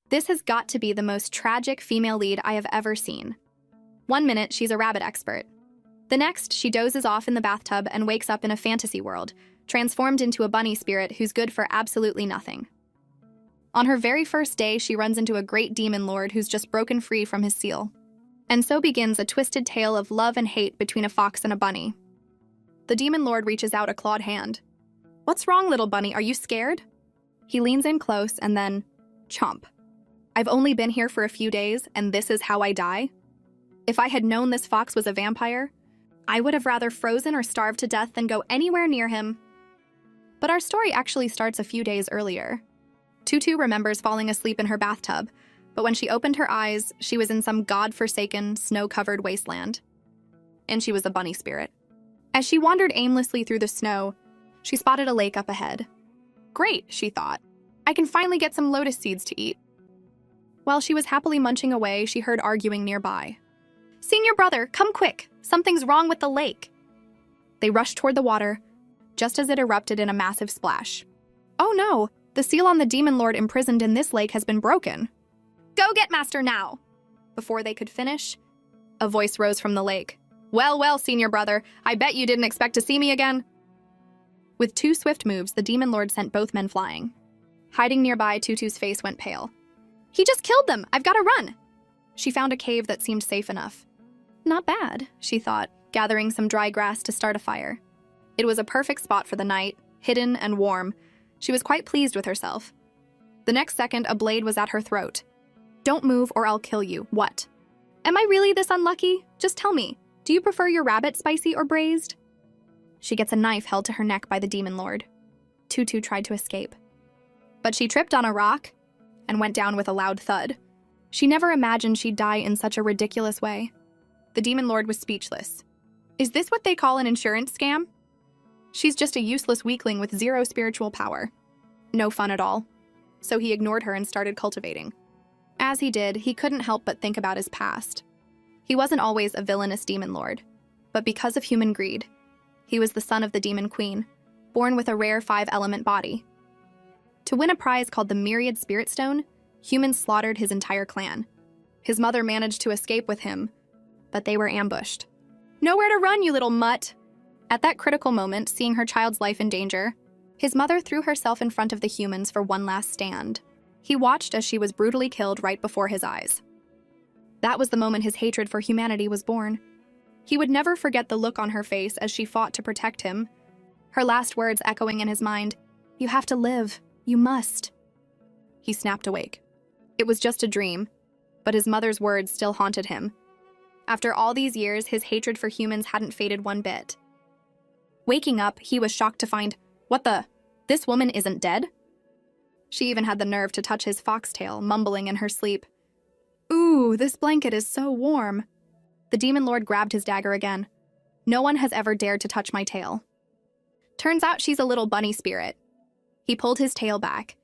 This has got to be the most tragic female lead I have ever seen. One minute, she's a rabbit expert. The next, she dozes off in the bathtub and wakes up in a fantasy world, transformed into a bunny spirit who's good for absolutely nothing. On her very first day, she runs into a great demon lord who's just broken free from his seal. And so begins a twisted tale of love and hate between a fox and a bunny. The demon lord reaches out a clawed hand. "What's wrong, little bunny? Are you scared?" He leans in close and then, chomp. "I've only been here for a few days, and this is how I die? If I had known this fox was a vampire, I would have rather frozen or starved to death than go anywhere near him." But our story actually starts a few days earlier. Tutu remembers falling asleep in her bathtub, but when she opened her eyes, she was in some god-forsaken, snow-covered wasteland. And she was a bunny spirit. As she wandered aimlessly through the snow, she spotted a lake up ahead. Great, she thought. I can finally get some lotus seeds to eat. While she was happily munching away, she heard arguing nearby. "Senior brother, come quick! Something's wrong with the lake!" They rushed toward the water, just as it erupted in a massive splash. "Oh no! The seal on the demon lord imprisoned in this lake has been broken. Go get Master now!" Before they could finish, a voice rose from the lake. Well, well, senior brother, I bet you didn't expect to see me again." With 2 swift moves, the demon lord sent both men flying. Hiding nearby, Tutu's face went pale. "He just killed them! I've got to run!" She found a cave that seemed safe enough. Not bad, she thought, gathering some dry grass to start a fire. It was a perfect spot for the night, hidden and warm. She was quite pleased with herself. The next second, a blade was at her throat. "Don't move or I'll kill you. What? Am I really this unlucky? Just tell me, do you prefer your rabbit spicy or braised?" She gets a knife held to her neck by the demon lord. Tutu tried to escape. But she tripped on a rock and went down with a loud thud. She never imagined she'd die in such a ridiculous way. The demon lord was speechless. Is this what they call an insurance scam? She's just a useless weakling with 0 spiritual power. No fun at all. So he ignored her and started cultivating. As he did, he couldn't help but think about his past. He wasn't always a villainous demon lord, but because of human greed, he was the son of the demon queen, born with a rare 5-element body. To win a prize called the Myriad Spirit Stone, humans slaughtered his entire clan. His mother managed to escape with him, but they were ambushed. "Nowhere to run, you little mutt!" At that critical moment, seeing her child's life in danger, his mother threw herself in front of the humans for one last stand. He watched as she was brutally killed right before his eyes. That was the moment his hatred for humanity was born. He would never forget the look on her face as she fought to protect him, her last words echoing in his mind, "You have to live. You must." He snapped awake. It was just a dream, but his mother's words still haunted him. After all these years, his hatred for humans hadn't faded one bit. Waking up, he was shocked to find, what the? This woman isn't dead? She even had the nerve to touch his foxtail, mumbling in her sleep. "Ooh, this blanket is so warm." The demon lord grabbed his dagger again. "No one has ever dared to touch my tail." Turns out she's a little bunny spirit. He pulled his tail back.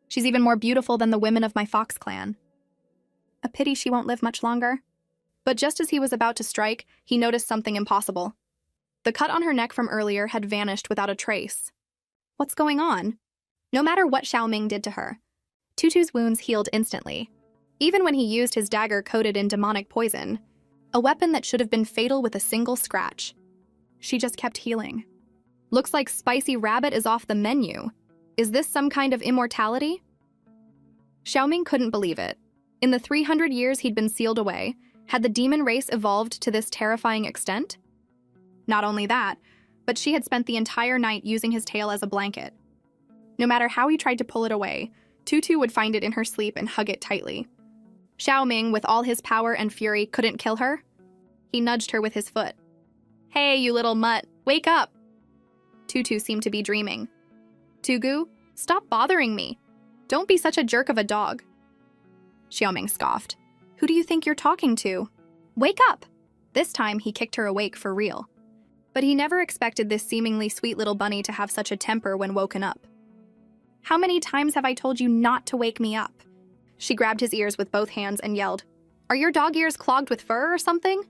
"She's even more beautiful than the women of my fox clan." A pity she won't live much longer. But just as he was about to strike, he noticed something impossible. The cut on her neck from earlier had vanished without a trace. What's going on? No matter what Xiaoming did to her, Tutu's wounds healed instantly, even when he used his dagger coated in demonic poison, a weapon that should have been fatal with a single scratch. She just kept healing. Looks like spicy rabbit is off the menu. Is this some kind of immortality? Xiaoming couldn't believe it. In the 300 years he'd been sealed away, had the demon race evolved to this terrifying extent? Not only that, but she had spent the entire night using his tail as a blanket. No matter how he tried to pull it away, Tutu would find it in her sleep and hug it tightly. Xiaoming, with all his power and fury, couldn't kill her. He nudged her with his foot. "Hey, you little mutt, wake up!" Tutu seemed to be dreaming. "Tugu, stop bothering me. Don't be such a jerk of a dog." Xiaoming scoffed. "Who do you think you're talking to? Wake up!" This time, he kicked her awake for real. But he never expected this seemingly sweet little bunny to have such a temper when woken up. "How many times have I told you not to wake me up?" She grabbed his ears with both hands and yelled, "Are your dog ears clogged with fur or something?"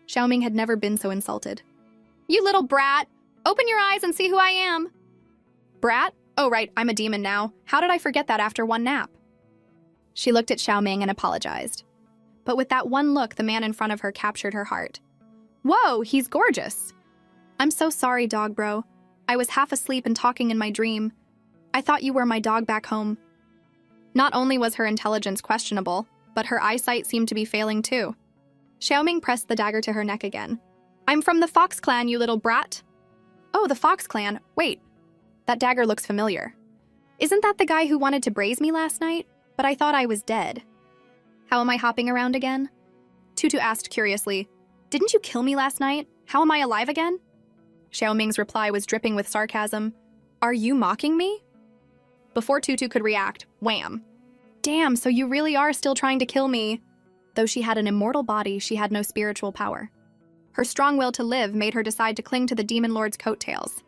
Xiaoming had never been so insulted. "You little brat! Open your eyes and see who I am!" "Brat? Oh right, I'm a demon now. How did I forget that after one nap?" She looked at Xiaoming and apologized. But with that one look, the man in front of her captured her heart. Whoa, he's gorgeous. I'm so sorry, dog bro. I was half asleep and talking in my dream. I thought you were my dog back home. Not only was her intelligence questionable, but her eyesight seemed to be failing too. Xiaoming pressed the dagger to her neck again. I'm from the Fox Clan, you little brat. Oh, the Fox Clan. Wait. That dagger looks familiar. Isn't that the guy who wanted to braise me last night? But I thought I was dead. How am I hopping around again? Tutu asked curiously. Didn't you kill me last night? How am I alive again? Xiaoming's reply was dripping with sarcasm. Are you mocking me? Before Tutu could react, wham. Damn, so you really are still trying to kill me. Though she had an immortal body, she had no spiritual power. Her strong will to live made her decide to cling to the Demon Lord's coattails.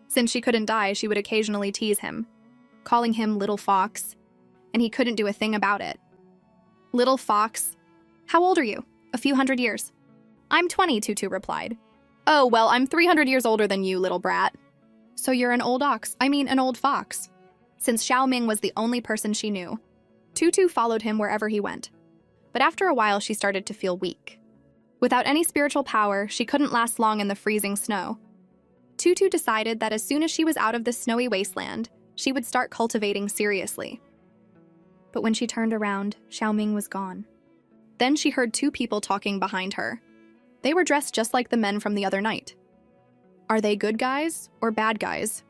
Since she couldn't die, she would occasionally tease him, calling him Little Fox, and he couldn't do a thing about it. Little Fox? How old are you? A few hundred years. I'm 20, Tutu replied. Oh, well, I'm 300 years older than you, little brat. So you're an old an old fox. Since Xiaoming was the only person she knew, Tutu followed him wherever he went. But after a while, she started to feel weak. Without any spiritual power, she couldn't last long in the freezing snow. Tutu decided that as soon as she was out of the snowy wasteland, she would start cultivating seriously. But when she turned around, Xiaoming was gone. Then she heard two people talking behind her. They were dressed just like the men from the other night. Are they good guys or bad guys?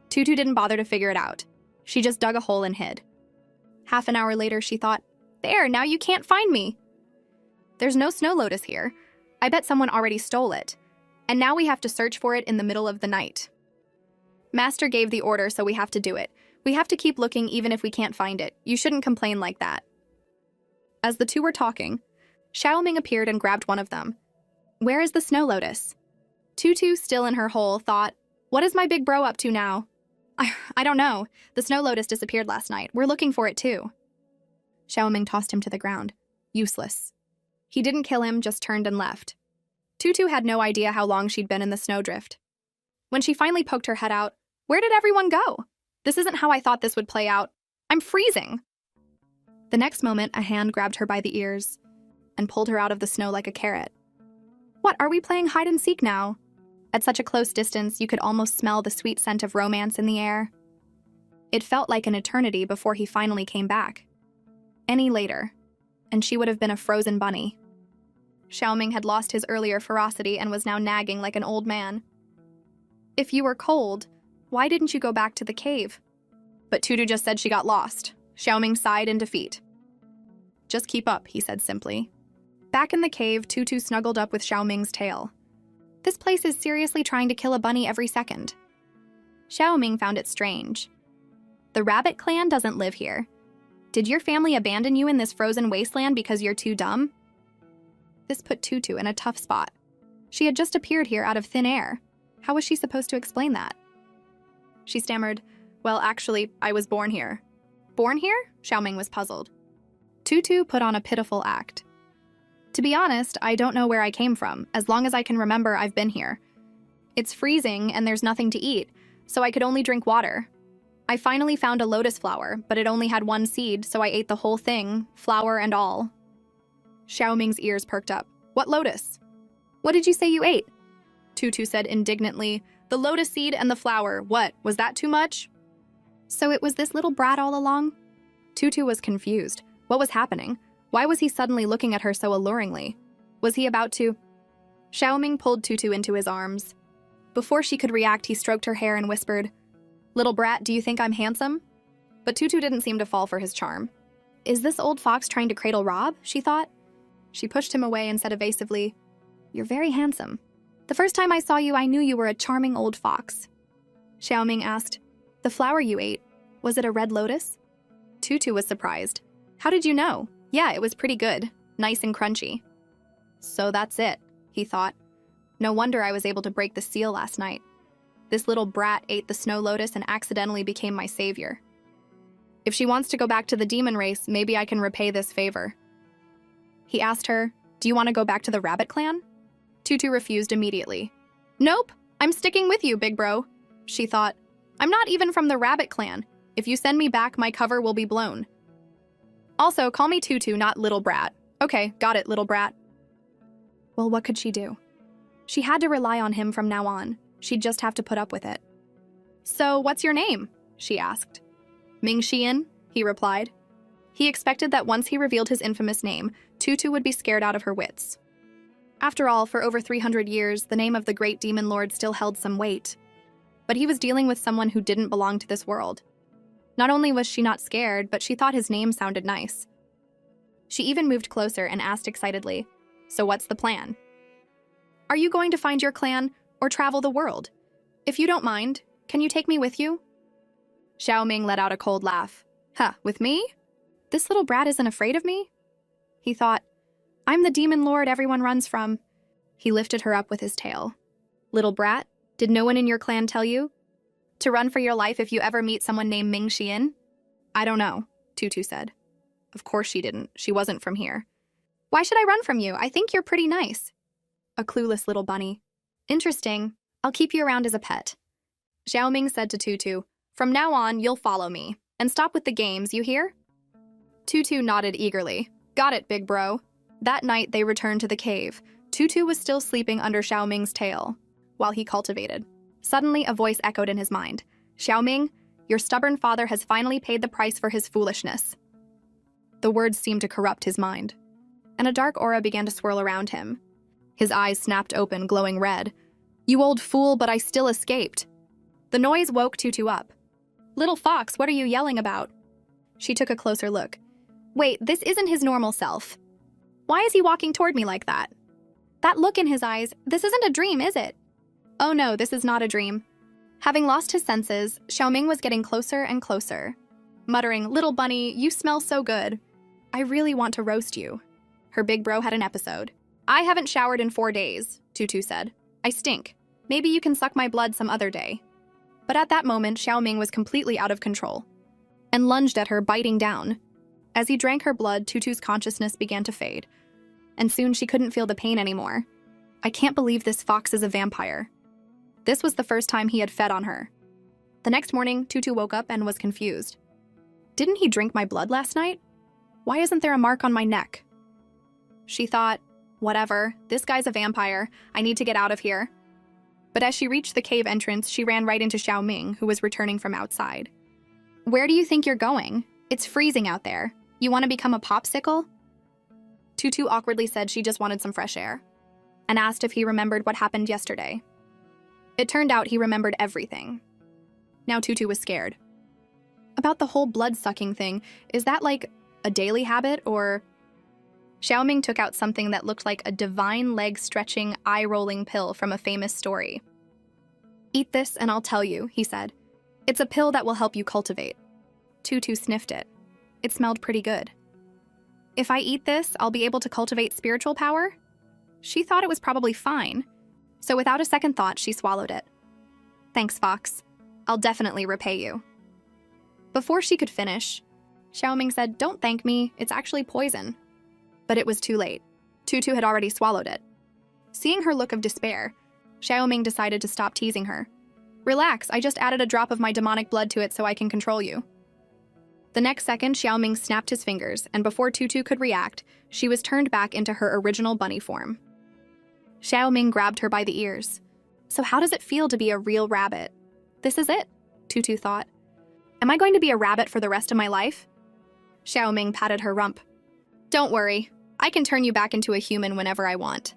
Tutu didn't bother to figure it out. She just dug a hole and hid. Half an hour later, she thought, there, now you can't find me. There's no snow lotus here. I bet someone already stole it. And now we have to search for it in the middle of the night. Master gave the order, so we have to do it. We have to keep looking even if we can't find it. You shouldn't complain like that. As the two were talking, Xiaoming appeared and grabbed one of them. Where is the snow lotus? Tutu, still in her hole, thought, what is my big bro up to now? I don't know. The snow lotus disappeared last night. We're looking for it too. Xiaoming tossed him to the ground. Useless. He didn't kill him, just turned and left. Tutu had no idea how long she'd been in the snowdrift. When she finally poked her head out, where did everyone go? This isn't how I thought this would play out. I'm freezing. The next moment, a hand grabbed her by the ears and pulled her out of the snow like a carrot. What, are we playing hide and seek now? At such a close distance, you could almost smell the sweet scent of romance in the air. It felt like an eternity before he finally came back. Any later, and she would have been a frozen bunny. Xiaoming had lost his earlier ferocity and was now nagging like an old man. If you were cold, why didn't you go back to the cave? But Tutu just said she got lost. Xiaoming sighed in defeat. Just keep up, he said simply. Back in the cave, Tutu snuggled up with Xiaoming's tail. This place is seriously trying to kill a bunny every second. Xiaoming found it strange. The rabbit clan doesn't live here. Did your family abandon you in this frozen wasteland because you're too dumb? This put Tutu in a tough spot. She had just appeared here out of thin air. How was she supposed to explain that? She stammered, well, actually, I was born here. Born here? Xiaoming was puzzled. Tutu put on a pitiful act. To be honest, I don't know where I came from. As long as I can remember, I've been here. It's freezing and there's nothing to eat, so I could only drink water. I finally found a lotus flower, but it only had one seed, so I ate the whole thing, flower and all. Xiaoming's ears perked up. What lotus? What did you say you ate? Tutu said indignantly, the lotus seed and the flower. What, was that too much? So it was this little brat all along? Tutu was confused. What was happening? Why was he suddenly looking at her so alluringly? Was he about to? Xiaoming pulled Tutu into his arms. Before she could react, he stroked her hair and whispered, Little brat, do you think I'm handsome? But Tutu didn't seem to fall for his charm. Is this old fox trying to cradle Rob? She thought. She pushed him away and said evasively, You're very handsome. The first time I saw you, I knew you were a charming old fox. Xiaoming asked, The flower you ate, was it a red lotus? Tutu was surprised. How did you know? Yeah, it was pretty good. Nice and crunchy. So that's it, he thought. No wonder I was able to break the seal last night. This little brat ate the snow lotus and accidentally became my savior. If she wants to go back to the demon race, maybe I can repay this favor. He asked her, Do you want to go back to the rabbit clan? Tutu refused immediately. Nope, I'm sticking with you, big bro. She thought, I'm not even from the rabbit clan. If you send me back, my cover will be blown. Also, call me Tutu, not little brat. Okay, got it, little brat. Well, what could she do? She had to rely on him from now on. She'd just have to put up with it. So, what's your name? She asked. Mingxian, he replied. He expected that once he revealed his infamous name, Tutu would be scared out of her wits. After all, for over 300 years, the name of the great demon lord still held some weight. But he was dealing with someone who didn't belong to this world. Not only was she not scared, but she thought his name sounded nice. She even moved closer and asked excitedly, "So what's the plan? Are you going to find your clan or travel the world? If you don't mind, can you take me with you?" Xiaoming let out a cold laugh. Huh, with me? This little brat isn't afraid of me? He thought, I'm the demon lord everyone runs from. He lifted her up with his tail. Little brat, did no one in your clan tell you to run for your life if you ever meet someone named Mingxian? I don't know, Tutu said. Of course she didn't. She wasn't from here. Why should I run from you? I think you're pretty nice. A clueless little bunny. Interesting. I'll keep you around as a pet. Xiaoming said to Tutu, from now on, you'll follow me. And stop with the games, you hear? Tutu nodded eagerly. Got it, big bro. That night, they returned to the cave. Tutu was still sleeping under Xiaoming's tail, while he cultivated. Suddenly, a voice echoed in his mind. Xiaoming, your stubborn father has finally paid the price for his foolishness. The words seemed to corrupt his mind, and a dark aura began to swirl around him. His eyes snapped open, glowing red. You old fool, but I still escaped. The noise woke Tutu up. Little fox, what are you yelling about? She took a closer look. Wait, this isn't his normal self. Why is he walking toward me like that? That look in his eyes, this isn't a dream, is it? Oh no, this is not a dream. Having lost his senses, Xiaoming was getting closer and closer, muttering, Little bunny, you smell so good. I really want to roast you. Her big bro had an episode. I haven't showered in 4 days, Tutu said. I stink. Maybe you can suck my blood some other day. But at that moment, Xiaoming was completely out of control and lunged at her, biting down. As he drank her blood, Tutu's consciousness began to fade, and soon she couldn't feel the pain anymore. I can't believe this fox is a vampire. This was the first time he had fed on her. The next morning, Tutu woke up and was confused. Didn't he drink my blood last night? Why isn't there a mark on my neck? She thought, whatever, this guy's a vampire. I need to get out of here. But as she reached the cave entrance, she ran right into Xiaoming, who was returning from outside. Where do you think you're going? It's freezing out there. You want to become a popsicle? Tutu awkwardly said she just wanted some fresh air, and asked if he remembered what happened yesterday. It turned out he remembered everything. Now Tutu was scared. About the whole blood-sucking thing, is that like a daily habit, or... Xiaoming took out something that looked like a divine leg-stretching, eye-rolling pill from a famous story. Eat this and I'll tell you, he said. It's a pill that will help you cultivate. Tutu sniffed it. It smelled pretty good. If I eat this, I'll be able to cultivate spiritual power? She thought it was probably fine, so without a second thought, she swallowed it. Thanks, Fox. I'll definitely repay you. Before she could finish, Xiaoming said, Don't thank me, it's actually poison. But it was too late. Tutu had already swallowed it. Seeing her look of despair, Xiaoming decided to stop teasing her. Relax, I just added a drop of my demonic blood to it so I can control you. The next second, Xiaoming snapped his fingers, and before Tutu could react, she was turned back into her original bunny form. Xiaoming grabbed her by the ears. So how does it feel to be a real rabbit? This is it, Tutu thought. Am I going to be a rabbit for the rest of my life? Xiaoming patted her rump. Don't worry, I can turn you back into a human whenever I want.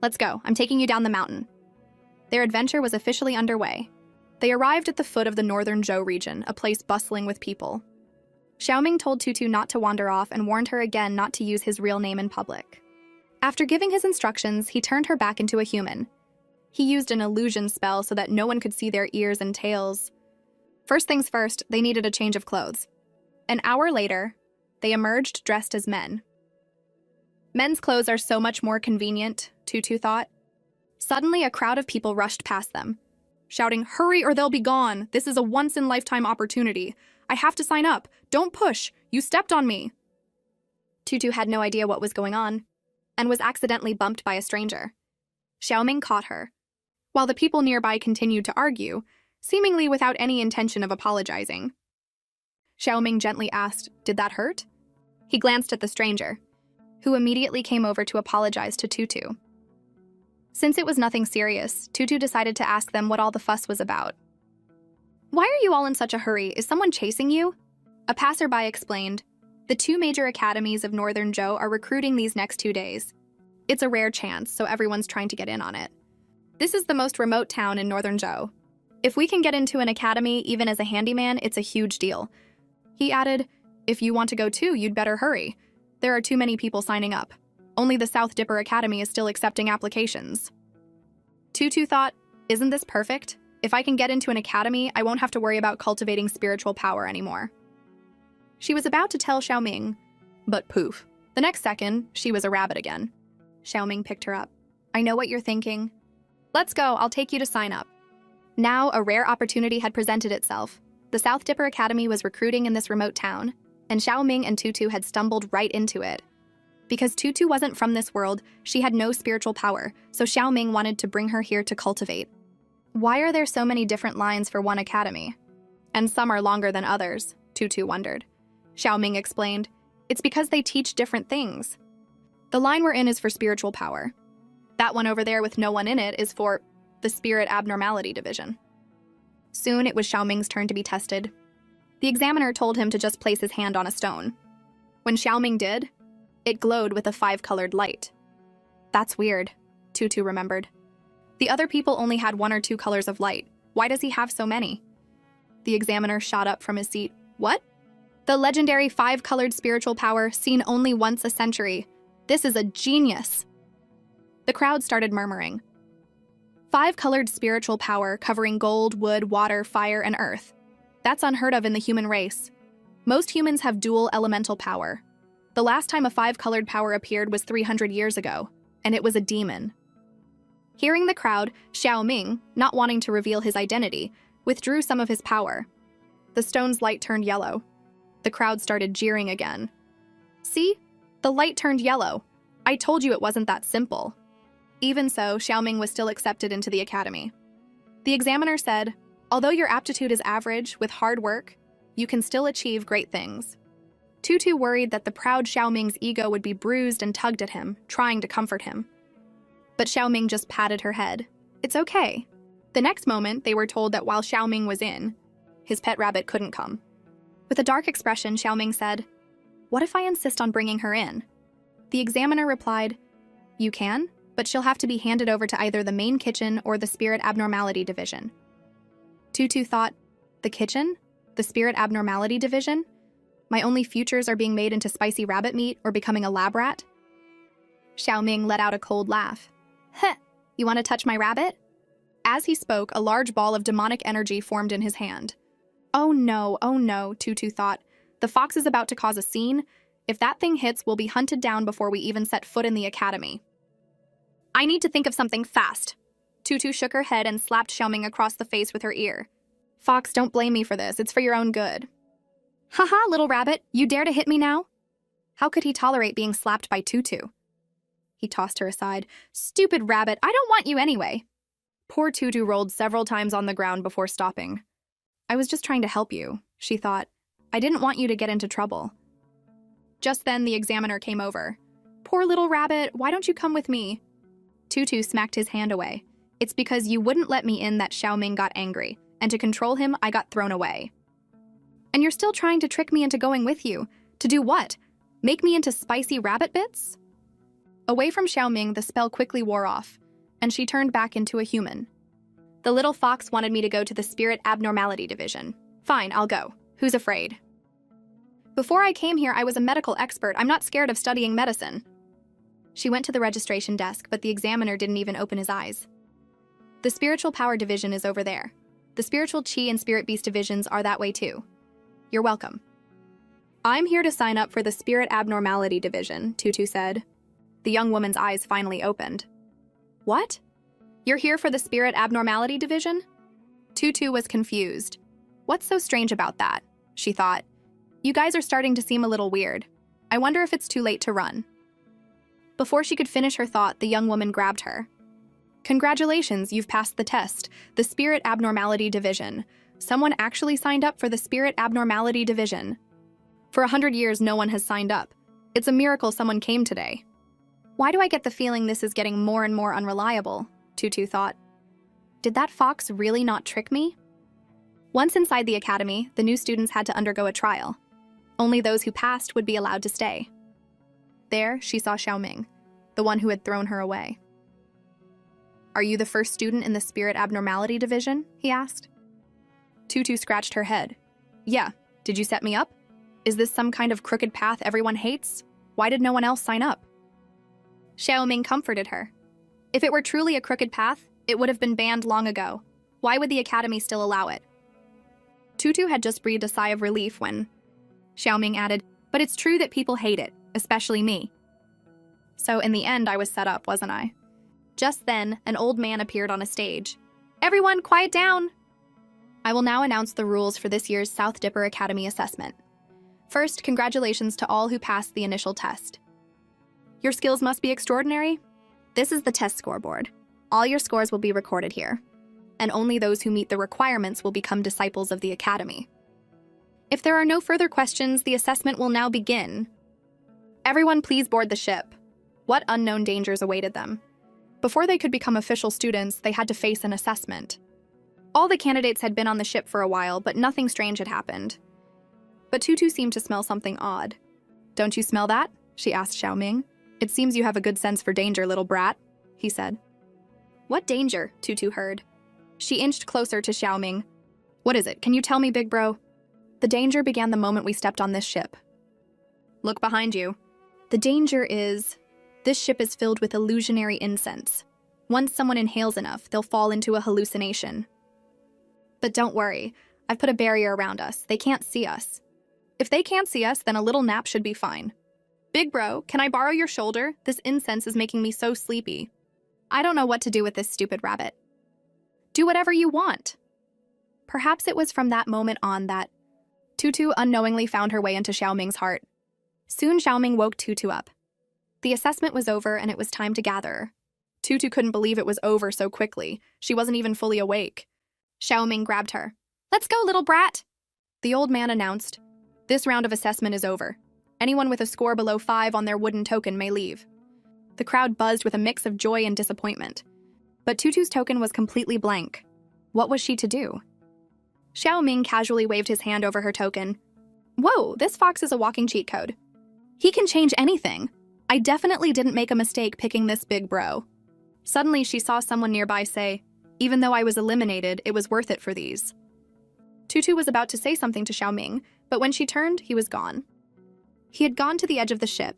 Let's go, I'm taking you down the mountain. Their adventure was officially underway. They arrived at the foot of the northern Zhou region, a place bustling with people. Xiaoming told Tutu not to wander off and warned her again not to use his real name in public. After giving his instructions, he turned her back into a human. He used an illusion spell so that no one could see their ears and tails. First things first, they needed a change of clothes. An hour later, they emerged dressed as men. Men's clothes are so much more convenient, Tutu thought. Suddenly, a crowd of people rushed past them, shouting, Hurry or they'll be gone! This is a once-in-lifetime opportunity. I have to sign up. Don't push. You stepped on me. Tutu had no idea what was going on, and was accidentally bumped by a stranger. Xiaoming caught her, while the people nearby continued to argue, seemingly without any intention of apologizing. Xiaoming gently asked, Did that hurt? He glanced at the stranger, who immediately came over to apologize to Tutu. Since it was nothing serious, Tutu decided to ask them what all the fuss was about. "Why are you all in such a hurry? Is someone chasing you?" A passerby explained, "The 2 major academies of Northern Zhou are recruiting these next 2 days. It's a rare chance, so everyone's trying to get in on it. This is the most remote town in Northern Zhou. If we can get into an academy, even as a handyman, it's a huge deal." He added, "If you want to go too, you'd better hurry. There are too many people signing up. Only the South Dipper Academy is still accepting applications." Tutu thought, "Isn't this perfect? If I can get into an academy, I won't have to worry about cultivating spiritual power anymore." She was about to tell Xiaoming, but poof. The next second, she was a rabbit again. Xiaoming picked her up. "I know what you're thinking. Let's go, I'll take you to sign up." Now, a rare opportunity had presented itself. The South Dipper Academy was recruiting in this remote town, and Xiaoming and Tutu had stumbled right into it. Because Tutu wasn't from this world, she had no spiritual power, so Xiaoming wanted to bring her here to cultivate. Why are there so many different lines for one academy? And some are longer than others, Tutu wondered. Xiaoming explained, "It's because they teach different things. The line we're in is for spiritual power. That one over there with no one in it is for the Spirit Abnormality Division." Soon it was Xiaoming's turn to be tested. The examiner told him to just place his hand on a stone. When Xiaoming did, it glowed with a 5-colored light. That's weird, Tutu remembered. The other people only had 1 or 2 colors of light. Why does he have so many? The examiner shot up from his seat. "What? The legendary 5-colored spiritual power seen only once a century. This is a genius." The crowd started murmuring. 5-colored spiritual power covering gold, wood, water, fire, and earth. That's unheard of in the human race. Most humans have dual elemental power. The last time a 5-colored power appeared was 300 years ago, and it was a demon. Hearing the crowd, Xiaoming, not wanting to reveal his identity, withdrew some of his power. The stone's light turned yellow. The crowd started jeering again. "See? The light turned yellow. I told you it wasn't that simple." Even so, Xiaoming was still accepted into the academy. The examiner said, "Although your aptitude is average, with hard work, you can still achieve great things." Tutu worried that the proud Xiaoming's ego would be bruised and tugged at him, trying to comfort him. But Xiaoming just patted her head. "It's okay." The next moment, they were told that while Xiaoming was in, his pet rabbit couldn't come. With a dark expression, Xiaoming said, "What if I insist on bringing her in?" The examiner replied, "You can, but she'll have to be handed over to either the main kitchen or the Spirit Abnormality Division." Tutu thought, "The kitchen? The Spirit Abnormality Division? My only futures are being made into spicy rabbit meat or becoming a lab rat?" Xiaoming let out a cold laugh. "Heh, you want to touch my rabbit?" As he spoke, a large ball of demonic energy formed in his hand. Oh no, Tutu thought. The fox is about to cause a scene. If that thing hits, we'll be hunted down before we even set foot in the academy. "I need to think of something fast." Tutu shook her head and slapped Xiaoming across the face with her ear. "Fox, don't blame me for this. It's for your own good." "Haha, little rabbit, you dare to hit me now?" How could he tolerate being slapped by Tutu? He tossed her aside. "Stupid rabbit, I don't want you anyway." Poor Tutu rolled several times on the ground before stopping. "I was just trying to help you," she thought. "I didn't want you to get into trouble." Just then, the examiner came over. "Poor little rabbit, why don't you come with me?" Tutu smacked his hand away. "It's because you wouldn't let me in that Xiaoming got angry, and to control him, I got thrown away." "And you're still trying to trick me into going with you? To do what? Make me into spicy rabbit bits?" Away from Xiaoming, the spell quickly wore off, and she turned back into a human. "The little fox wanted me to go to the Spirit Abnormality Division. Fine, I'll go. Who's afraid?" "Before I came here, I was a medical expert. I'm not scared of studying medicine." She went to the registration desk, but the examiner didn't even open his eyes. "The Spiritual Power Division is over there. The Spiritual Chi and Spirit Beast divisions are that way too. You're welcome." "I'm here to sign up for the Spirit Abnormality Division," Tutu said. The young woman's eyes finally opened. "What? You're here for the Spirit Abnormality Division?" Tutu was confused. "What's so strange about that?" she thought. "You guys are starting to seem a little weird. I wonder if it's too late to run." Before she could finish her thought, the young woman grabbed her. "Congratulations, you've passed the test. The Spirit Abnormality Division. Someone actually signed up for the Spirit Abnormality Division." For 100 years, no one has signed up. It's a miracle someone came today. Why do I get the feeling this is getting more and more unreliable? Tutu thought. Did that fox really not trick me? Once inside the academy, the new students had to undergo a trial. Only those who passed would be allowed to stay. There, she saw Xiaoming, the one who had thrown her away. Are you the first student in the spirit abnormality division? He asked. Tutu scratched her head. Yeah, did you set me up? Is this some kind of crooked path everyone hates? Why did no one else sign up? Xiaoming comforted her. If it were truly a crooked path, it would have been banned long ago. Why would the academy still allow it? Tutu had just breathed a sigh of relief when Xiaoming added, but it's true that people hate it, especially me. So in the end, I was set up, wasn't I? Just then, an old man appeared on a stage. Everyone, quiet down! I will now announce the rules for this year's South Dipper Academy assessment. First, congratulations to all who passed the initial test. Your skills must be extraordinary. This is the test scoreboard. All your scores will be recorded here, and only those who meet the requirements will become disciples of the academy. If there are no further questions, the assessment will now begin. Everyone please board the ship. What unknown dangers awaited them? Before they could become official students, they had to face an assessment. All the candidates had been on the ship for a while, but nothing strange had happened. But Tutu seemed to smell something odd. Don't you smell that? She asked Xiaoming. It seems you have a good sense for danger, little brat, he said. What danger? Tutu heard. She inched closer to Xiaoming. What is it? Can you tell me, big bro? The danger began the moment we stepped on this ship. Look behind you. The danger is... This ship is filled with illusionary incense. Once someone inhales enough, they'll fall into a hallucination. But don't worry, I've put a barrier around us. They can't see us. If they can't see us, then a little nap should be fine. Big bro, can I borrow your shoulder? This incense is making me so sleepy. I don't know what to do with this stupid rabbit. Do whatever you want. Perhaps it was from that moment on that Tutu unknowingly found her way into Xiaoming's heart. Soon Xiaoming woke Tutu up. The assessment was over and it was time to gather. Tutu couldn't believe it was over so quickly. She wasn't even fully awake. Xiaoming grabbed her. Let's go, little brat! The old man announced, this round of assessment is over. Anyone with a score below 5 on their wooden token may leave. The crowd buzzed with a mix of joy and disappointment. But Tutu's token was completely blank. What was she to do? Xiaoming casually waved his hand over her token. Whoa, this fox is a walking cheat code. He can change anything. I definitely didn't make a mistake picking this big bro. Suddenly, she saw someone nearby say, even though I was eliminated, it was worth it for these. Tutu was about to say something to Xiaoming, but when she turned, he was gone. He had gone to the edge of the ship,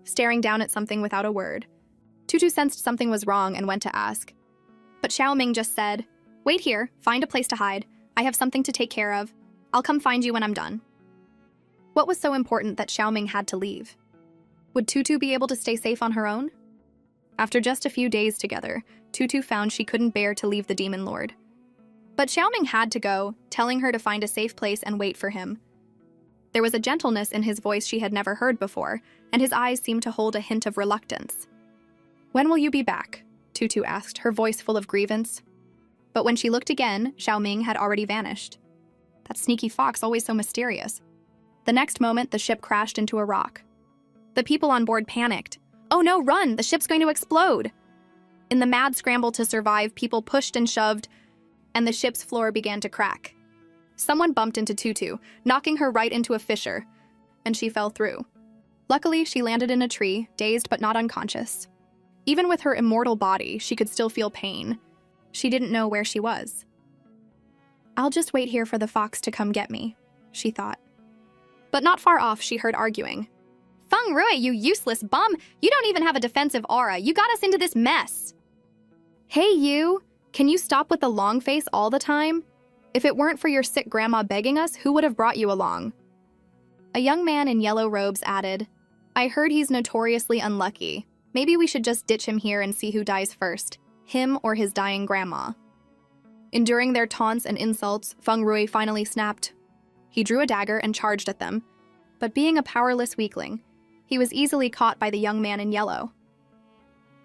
staring down at something without a word. Tutu sensed something was wrong and went to ask. But Xiaoming just said, wait here, find a place to hide. I have something to take care of. I'll come find you when I'm done. What was so important that Xiaoming had to leave? Would Tutu be able to stay safe on her own? After just a few days together, Tutu found she couldn't bear to leave the Demon Lord. But Xiaoming had to go, telling her to find a safe place and wait for him. There was a gentleness in his voice she had never heard before, and his eyes seemed to hold a hint of reluctance. When will you be back? Tutu asked, her voice full of grievance. But when she looked again, Xiaoming had already vanished. That sneaky fox, always so mysterious. The next moment, the ship crashed into a rock. The people on board panicked. Oh no, run! The ship's going to explode! In the mad scramble to survive, people pushed and shoved, and the ship's floor began to crack. Someone bumped into Tutu, knocking her right into a fissure, and she fell through. Luckily, she landed in a tree, dazed but not unconscious. Even with her immortal body, she could still feel pain. She didn't know where she was. I'll just wait here for the fox to come get me, she thought. But not far off, she heard arguing. Feng Rui, you useless bum! You don't even have a defensive aura. You got us into this mess! Hey, you! Can you stop with the long face all the time? If it weren't for your sick grandma begging us, who would have brought you along? A young man in yellow robes added, I heard he's notoriously unlucky. Maybe we should just ditch him here and see who dies first, him or his dying grandma. Enduring their taunts and insults, Feng Rui finally snapped. He drew a dagger and charged at them. But being a powerless weakling, he was easily caught by the young man in yellow.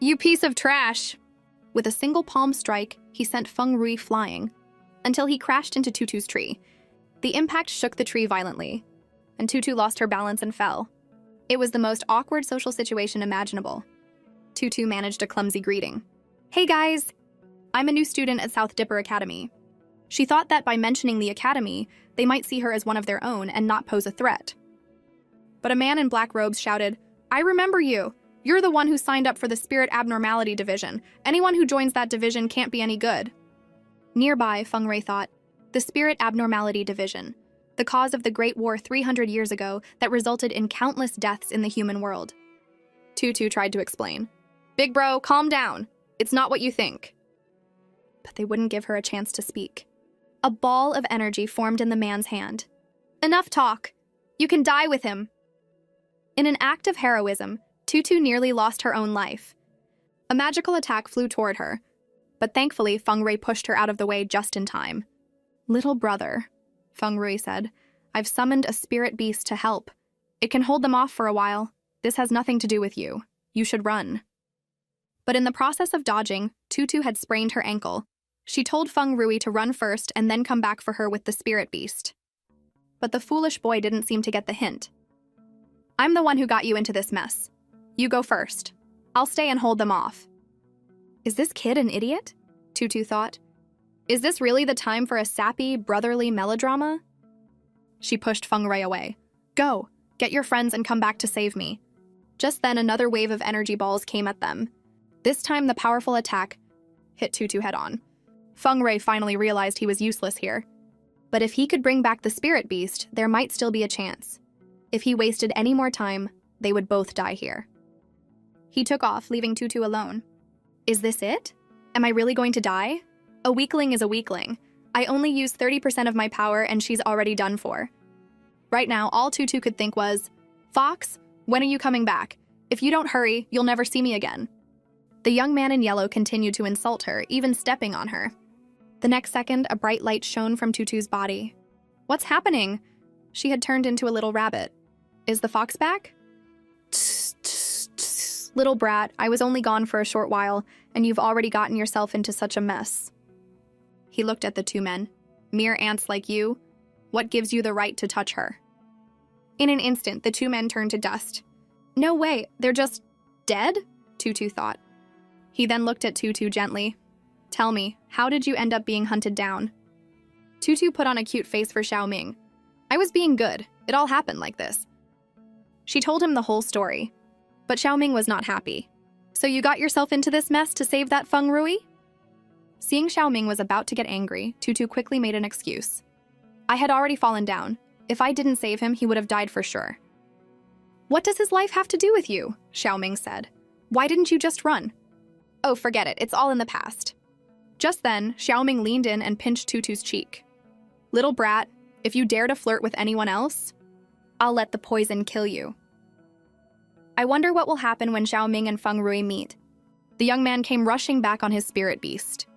You piece of trash! With a single palm strike, he sent Feng Rui flying, until he crashed into Tutu's tree. The impact shook the tree violently. and Tutu lost her balance and fell. It was the most awkward social situation imaginable. Tutu managed a clumsy greeting. "Hey guys, I'm a new student at South Dipper Academy." She thought that by mentioning the academy, they might see her as one of their own and not pose a threat. But a man in black robes shouted, "I remember you. You're the one who signed up for the Spirit Abnormality Division. Anyone who joins that division can't be any good." Nearby, Feng Rui thought, the Spirit Abnormality Division, the cause of the Great War 300 years ago that resulted in countless deaths in the human world. Tutu tried to explain. "Big bro, calm down. It's not what you think." But they wouldn't give her a chance to speak. A ball of energy formed in the man's hand. "Enough talk. You can die with him." In an act of heroism, Tutu nearly lost her own life. A magical attack flew toward her, but thankfully Feng Rui pushed her out of the way just in time. "Little brother," Feng Rui said, "I've summoned a spirit beast to help. It can hold them off for a while. This has nothing to do with you. You should run." But in the process of dodging, Tutu had sprained her ankle. She told Feng Rui to run first and then come back for her with the spirit beast. But the foolish boy didn't seem to get the hint. "I'm the one who got you into this mess. You go first. I'll stay and hold them off." Is this kid an idiot? Tutu thought. Is this really the time for a sappy, brotherly melodrama? She pushed Feng Rui away. "Go, get your friends and come back to save me." Just then another wave of energy balls came at them. This time the powerful attack hit Tutu head-on. Feng Rui finally realized he was useless here. But if he could bring back the spirit beast, there might still be a chance. If he wasted any more time, they would both die here. He took off, leaving Tutu alone. Is this it? Am I really going to die? A weakling is a weakling. I only used 30% of my power and she's already done for. Right now, all Tutu could think was, "Fox, when are you coming back? If you don't hurry, you'll never see me again." The young man in yellow continued to insult her, even stepping on her. The next second, a bright light shone from Tutu's body. What's happening? She had turned into a little rabbit. Is the fox back? Tss, tss, tss. Little brat, I was only gone for a short while, and you've already gotten yourself into such a mess. He looked at the two men. Mere ants like you? What gives you the right to touch her? In an instant, the two men turned to dust. No way, they're just dead? Tutu thought. He then looked at Tutu gently. Tell me, how did you end up being hunted down? Tutu put on a cute face for Xiaoming. I was being good. It all happened like this. She told him the whole story. But Xiaoming was not happy. So you got yourself into this mess to save that Feng Rui? Seeing Xiaoming was about to get angry, Tutu quickly made an excuse. I had already fallen down. If I didn't save him, he would have died for sure. What does his life have to do with you? Xiaoming said. Why didn't you just run? Oh, forget it. It's all in the past. Just then, Xiaoming leaned in and pinched Tutu's cheek. Little brat, if you dare to flirt with anyone else, I'll let the poison kill you. I wonder what will happen when Xiaoming and Feng Rui meet. The young man came rushing back on his spirit beast.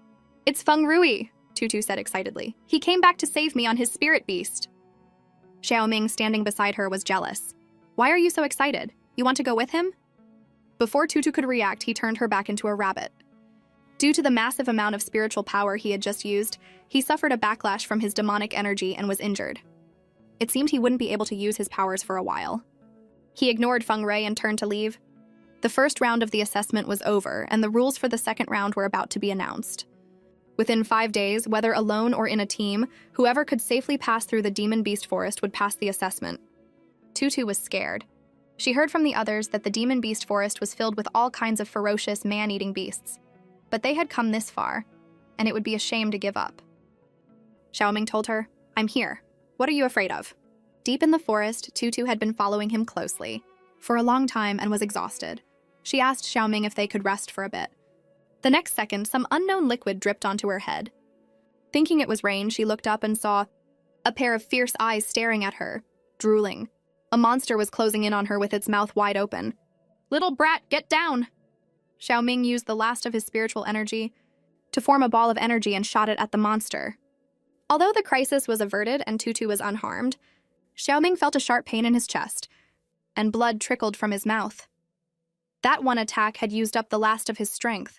It's Feng Rui, Tutu said excitedly. He came back to save me on his spirit beast. Xiaoming, standing beside her, was jealous. Why are you so excited? You want to go with him? Before Tutu could react, he turned her back into a rabbit. Due to the massive amount of spiritual power he had just used, he suffered a backlash from his demonic energy and was injured. It seemed he wouldn't be able to use his powers for a while. He ignored Feng Rui and turned to leave. The first round of the assessment was over, and the rules for the second round were about to be announced. Within 5 days, whether alone or in a team, whoever could safely pass through the Demon Beast Forest would pass the assessment. Tutu was scared. She heard from the others that the Demon Beast Forest was filled with all kinds of ferocious, man-eating beasts. But they had come this far, and it would be a shame to give up. Xiaoming told her, I'm here. What are you afraid of? Deep in the forest, Tutu had been following him closely, for a long time, and was exhausted. She asked Xiaoming if they could rest for a bit. The next second, some unknown liquid dripped onto her head. Thinking it was rain, she looked up and saw a pair of fierce eyes staring at her, drooling. A monster was closing in on her with its mouth wide open. Little brat, get down! Xiaoming used the last of his spiritual energy to form a ball of energy and shot it at the monster. Although the crisis was averted and Tutu was unharmed, Xiaoming felt a sharp pain in his chest, and blood trickled from his mouth. That one attack had used up the last of his strength.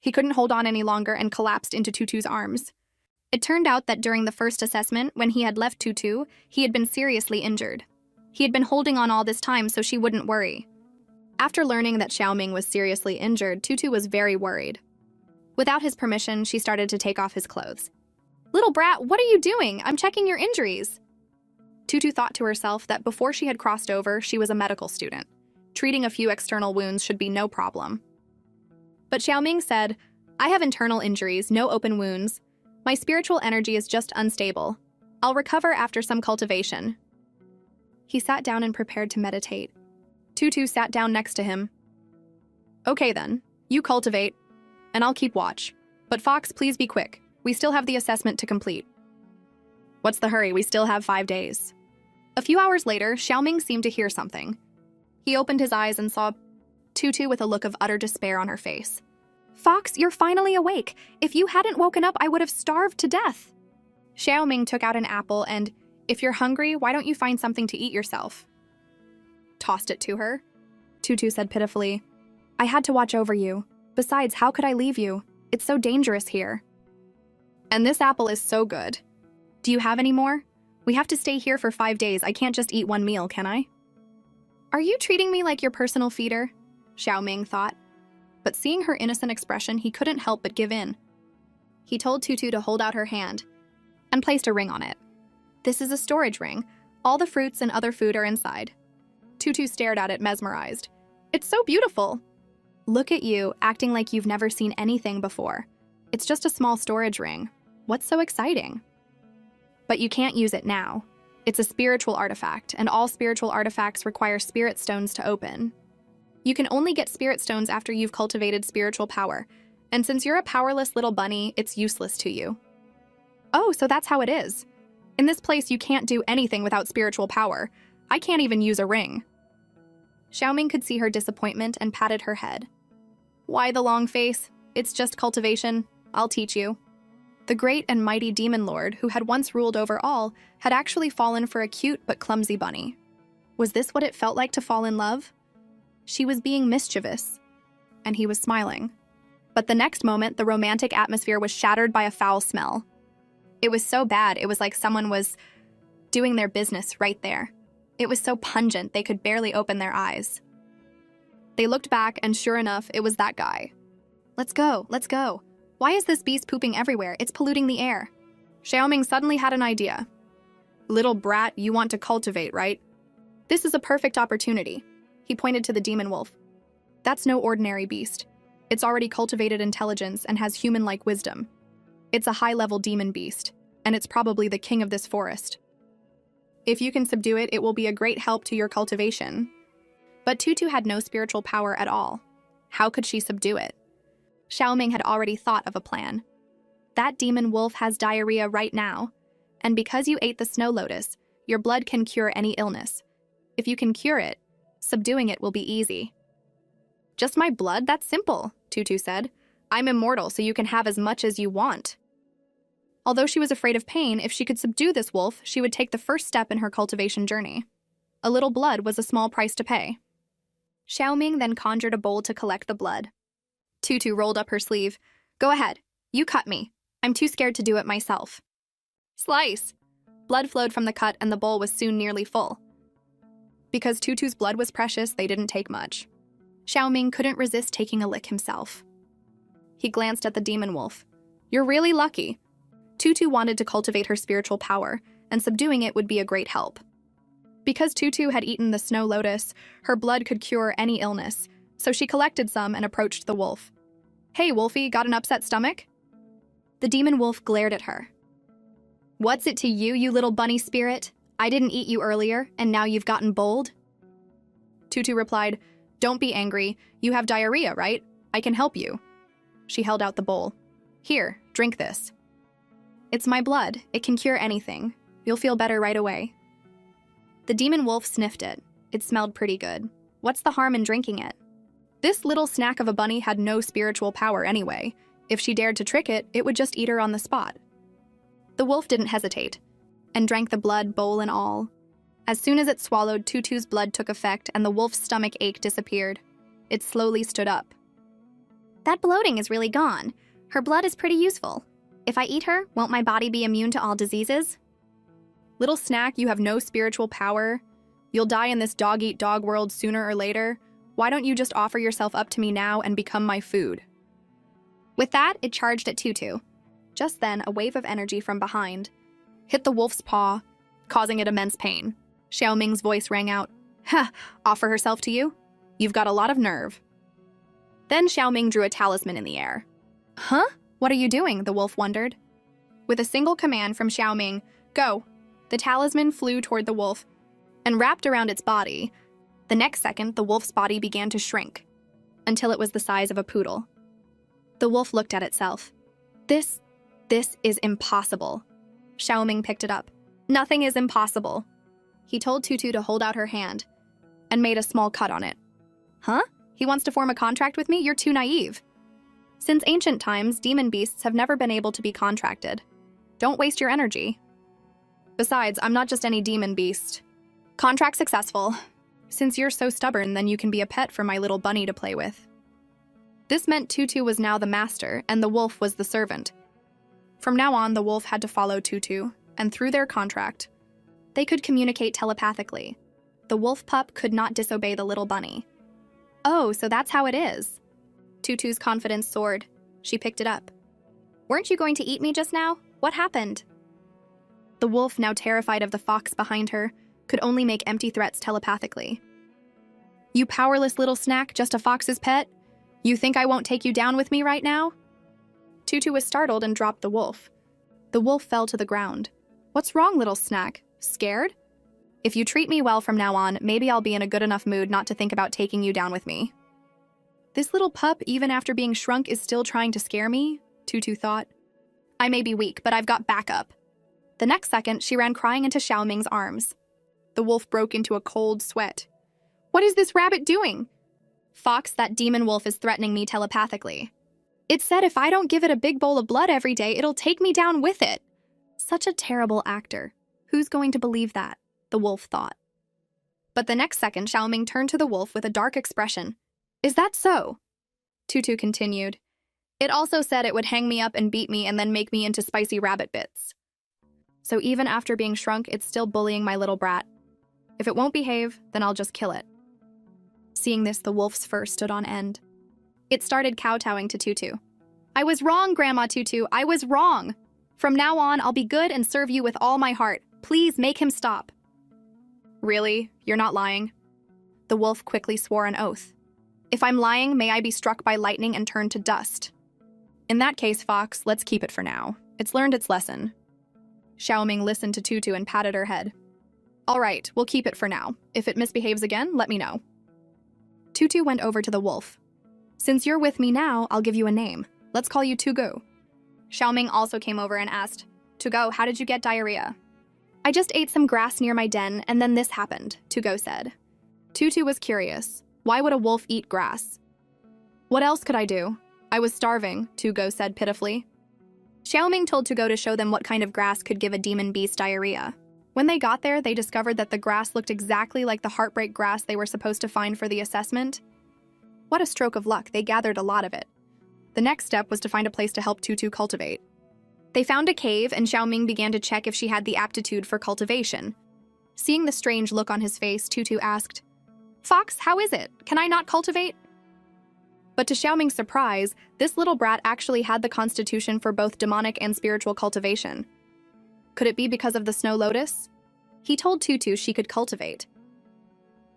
He couldn't hold on any longer and collapsed into Tutu's arms. It turned out that during the first assessment, when he had left Tutu, he had been seriously injured. He had been holding on all this time so she wouldn't worry. After learning that Xiaoming was seriously injured, Tutu was very worried. Without his permission, she started to take off his clothes. "Little brat, what are you doing? I'm checking your injuries." Tutu thought to herself that before she had crossed over, she was a medical student. Treating a few external wounds should be no problem. But Xiaoming said, "I have internal injuries, no open wounds. My spiritual energy is just unstable. I'll recover after some cultivation." He sat down and prepared to meditate. Tutu sat down next to him. "Okay then, you cultivate, and I'll keep watch. But Fox, please be quick. We still have the assessment to complete." "What's the hurry? We still have 5 days." A few hours later, Xiaoming seemed to hear something. He opened his eyes and saw Tutu with a look of utter despair on her face. "Fox, you're finally awake. If you hadn't woken up, I would have starved to death." Xiaoming took out an apple and, "If you're hungry, why don't you find something to eat yourself?" Tossed it to her. Tutu said pitifully, "I had to watch over you. Besides, how could I leave you? It's so dangerous here. And this apple is so good. Do you have any more? We have to stay here for 5 days. I can't just eat one meal, can I?" "Are you treating me like your personal feeder?" Xiaoming thought. But seeing her innocent expression, he couldn't help but give in. He told Tutu to hold out her hand and placed a ring on it. "This is a storage ring. All the fruits and other food are inside." Tutu stared at it, mesmerized. "It's so beautiful." "Look at you, acting like you've never seen anything before. It's just a small storage ring. What's so exciting?" "But you can't use it now. It's a spiritual artifact, and all spiritual artifacts require spirit stones to open. You can only get spirit stones after you've cultivated spiritual power, and since you're a powerless little bunny, it's useless to you." "Oh, so that's how it is. In this place, you can't do anything without spiritual power. I can't even use a ring." Xiaoming could see her disappointment and patted her head. "Why the long face? It's just cultivation. I'll teach you." The great and mighty demon lord, who had once ruled over all, had actually fallen for a cute but clumsy bunny. Was this what it felt like to fall in love? She was being mischievous, and he was smiling. But the next moment, the romantic atmosphere was shattered by a foul smell. It was so bad, it was like someone was doing their business right there. It was so pungent, they could barely open their eyes. They looked back, and sure enough, it was that guy. Let's go. Why is this beast pooping everywhere? It's polluting the air." Xiaoming suddenly had an idea. "Little brat, you want to cultivate, right? This is a perfect opportunity." He pointed to the demon wolf. "That's no ordinary beast. It's already cultivated intelligence and has human-like wisdom. It's a high-level demon beast, and it's probably the king of this forest. If you can subdue it, it will be a great help to your cultivation." But Tutu had no spiritual power at all. How could she subdue it? Xiaoming had already thought of a plan. "That demon wolf has diarrhea right now, and because you ate the snow lotus, your blood can cure any illness. If you can cure it, subduing it will be easy." "Just my blood? That's simple," Tutu said. "I'm immortal, so you can have as much as you want." Although she was afraid of pain, if she could subdue this wolf, she would take the first step in her cultivation journey. A little blood was a small price to pay. Xiaoming then conjured a bowl to collect the blood. Tutu rolled up her sleeve. "Go ahead. You cut me. I'm too scared to do it myself." Slice! Blood flowed from the cut, and the bowl was soon nearly full. Because Tutu's blood was precious, they didn't take much. Xiaoming couldn't resist taking a lick himself. He glanced at the demon wolf. "You're really lucky." Tutu wanted to cultivate her spiritual power, and subduing it would be a great help. Because Tutu had eaten the snow lotus, her blood could cure any illness, so she collected some and approached the wolf. "Hey, Wolfie, got an upset stomach?" The demon wolf glared at her. "What's it to you, you little bunny spirit? I didn't eat you earlier, and now you've gotten bold?" Tutu replied, "Don't be angry. You have diarrhea, right? I can help you." She held out the bowl. "Here, drink this. It's my blood. It can cure anything. You'll feel better right away." The demon wolf sniffed it. It smelled pretty good. What's the harm in drinking it? This little snack of a bunny had no spiritual power anyway. If she dared to trick it, it would just eat her on the spot. The wolf didn't hesitate, and drank the blood, bowl and all. As soon as it swallowed, Tutu's blood took effect, and the wolf's stomach ache disappeared. It slowly stood up. "That bloating is really gone. Her blood is pretty useful." If I eat her, won't my body be immune to all diseases? Little snack, you have no spiritual power. You'll die in this dog-eat-dog world sooner or later. Why don't you just offer yourself up to me now and become my food? With that, it charged at Tutu. Just then, a wave of energy from behind hit the wolf's paw, causing it immense pain. Xiaoming's voice rang out, "Ha! Offer herself to you? You've got a lot of nerve." Then Xiaoming drew a talisman in the air. Huh? What are you doing? The wolf wondered. With a single command from Xiaoming, "Go!" the talisman flew toward the wolf and wrapped around its body. The next second, the wolf's body began to shrink until it was the size of a poodle. The wolf looked at itself. This is impossible. Xiaoming picked it up. Nothing is impossible. He told Tutu to hold out her hand and made a small cut on it. Huh? He wants to form a contract with me? You're too naive. Since ancient times, demon beasts have never been able to be contracted. Don't waste your energy. Besides, I'm not just any demon beast. Contract successful. Since you're so stubborn, then you can be a pet for my little bunny to play with. This meant Tutu was now the master, and the wolf was the servant. From now on, the wolf had to follow Tutu, and through their contract, they could communicate telepathically. The wolf pup could not disobey the little bunny. Oh, so that's how it is. Tutu's confidence soared. She picked it up. Weren't you going to eat me just now? What happened? The wolf, now terrified of the fox behind her, could only make empty threats telepathically. You powerless little snack, just a fox's pet? You think I won't take you down with me right now? Tutu was startled and dropped the wolf. The wolf fell to the ground. What's wrong, little snack? Scared? If you treat me well from now on, maybe I'll be in a good enough mood not to think about taking you down with me. This little pup, even after being shrunk, is still trying to scare me, Tutu thought. I may be weak, but I've got backup. The next second, she ran crying into Xiaoming's arms. The wolf broke into a cold sweat. What is this rabbit doing? Fox, that demon wolf is threatening me telepathically. It said if I don't give it a big bowl of blood every day, it'll take me down with it. Such a terrible actor. Who's going to believe that? The wolf thought. But the next second, Xiaoming turned to the wolf with a dark expression. Is that so? Tutu continued. It also said it would hang me up and beat me and then make me into spicy rabbit bits. So even after being shrunk, it's still bullying my little brat. If it won't behave, then I'll just kill it. Seeing this, the wolf's fur stood on end. It started kowtowing to Tutu. I was wrong, Grandma Tutu. I was wrong. From now on, I'll be good and serve you with all my heart. Please make him stop. Really? You're not lying? The wolf quickly swore an oath. If I'm lying, may I be struck by lightning and turned to dust. In that case, Fox, let's keep it for now. It's learned its lesson. Xiaoming listened to Tutu and patted her head. All right, we'll keep it for now. If it misbehaves again, let me know. Tutu went over to the wolf. Since you're with me now, I'll give you a name. Let's call you Tugo. Xiaoming also came over and asked, Tugo, how did you get diarrhea? I just ate some grass near my den, and then this happened, Tugo said. Tutu was curious. Why would a wolf eat grass? What else could I do? I was starving, Tugo said pitifully. Xiaoming told Tugo to show them what kind of grass could give a demon beast diarrhea. When they got there, they discovered that the grass looked exactly like the heartbreak grass they were supposed to find for the assessment. What a stroke of luck, they gathered a lot of it. The next step was to find a place to help Tutu cultivate. They found a cave, and Xiaoming began to check if she had the aptitude for cultivation. Seeing the strange look on his face, Tutu asked, Fox, how is it? Can I not cultivate? But to Xiaoming's surprise, this little brat actually had the constitution for both demonic and spiritual cultivation. Could it be because of the snow lotus? He told Tutu she could cultivate.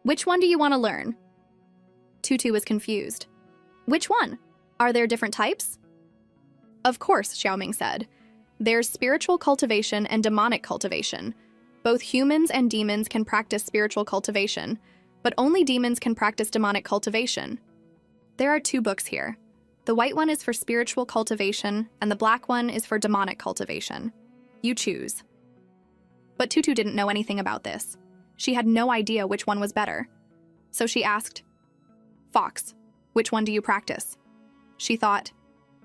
Which one do you want to learn? Tutu was confused. Which one? Are there different types? Of course, Xiaoming said. There's spiritual cultivation and demonic cultivation. Both humans and demons can practice spiritual cultivation, but only demons can practice demonic cultivation. There are 2 books here. The white one is for spiritual cultivation, and the black one is for demonic cultivation. You choose. But Tutu didn't know anything about this. She had no idea which one was better. So she asked, Fox, which one do you practice? She thought,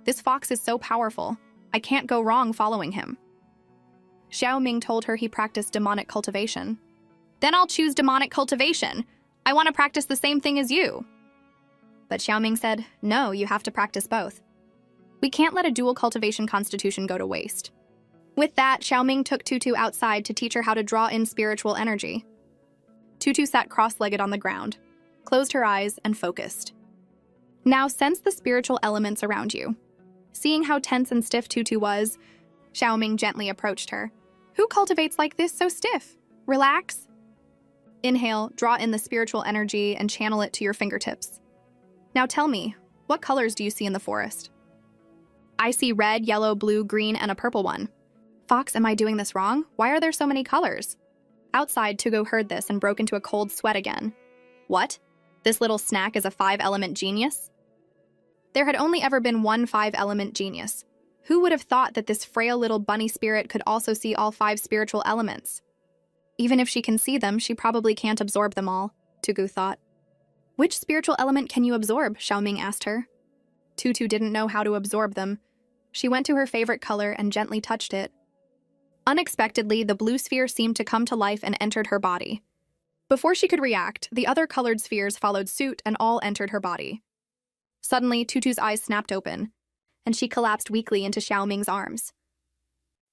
this fox is so powerful. I can't go wrong following him. Xiaoming told her he practiced demonic cultivation. Then I'll choose demonic cultivation. I want to practice the same thing as you. But Xiaoming said, no, you have to practice both. We can't let a dual cultivation constitution go to waste. With that, Xiaoming took Tutu outside to teach her how to draw in spiritual energy. Tutu sat cross-legged on the ground, closed her eyes, and focused. Now sense the spiritual elements around you. Seeing how tense and stiff Tutu was, Xiaoming gently approached her. Who cultivates like this so stiff? Relax. Inhale, draw in the spiritual energy, and channel it to your fingertips. Now tell me, what colors do you see in the forest? I see red, yellow, blue, green, and a purple one. Fox, am I doing this wrong? Why are there so many colors? Outside, Tugo heard this and broke into a cold sweat again. What? This little snack is a 5-element genius? There had only ever been one 5-element genius. Who would have thought that this frail little bunny spirit could also see all 5 spiritual elements? Even if she can see them, she probably can't absorb them all, Tugu thought. Which spiritual element can you absorb? Xiaoming asked her. Tutu didn't know how to absorb them. She went to her favorite color and gently touched it. Unexpectedly, the blue sphere seemed to come to life and entered her body. Before she could react, the other colored spheres followed suit and all entered her body. Suddenly, Tutu's eyes snapped open, and she collapsed weakly into Xiaoming's arms.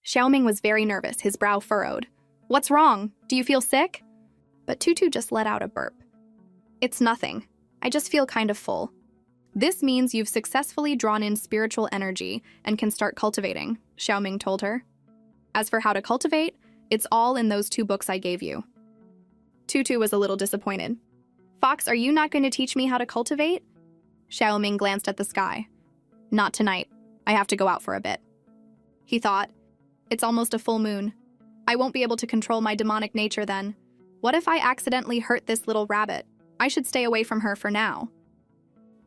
Xiaoming was very nervous, his brow furrowed. What's wrong? Do you feel sick? But Tutu just let out a burp. It's nothing. I just feel kind of full. This means you've successfully drawn in spiritual energy and can start cultivating, Xiaoming told her. As for how to cultivate, it's all in those 2 books I gave you. Tutu was a little disappointed. Fox, are you not going to teach me how to cultivate? Xiaoming glanced at the sky. Not tonight. I have to go out for a bit. He thought, it's almost a full moon. I won't be able to control my demonic nature then. What if I accidentally hurt this little rabbit? I should stay away from her for now.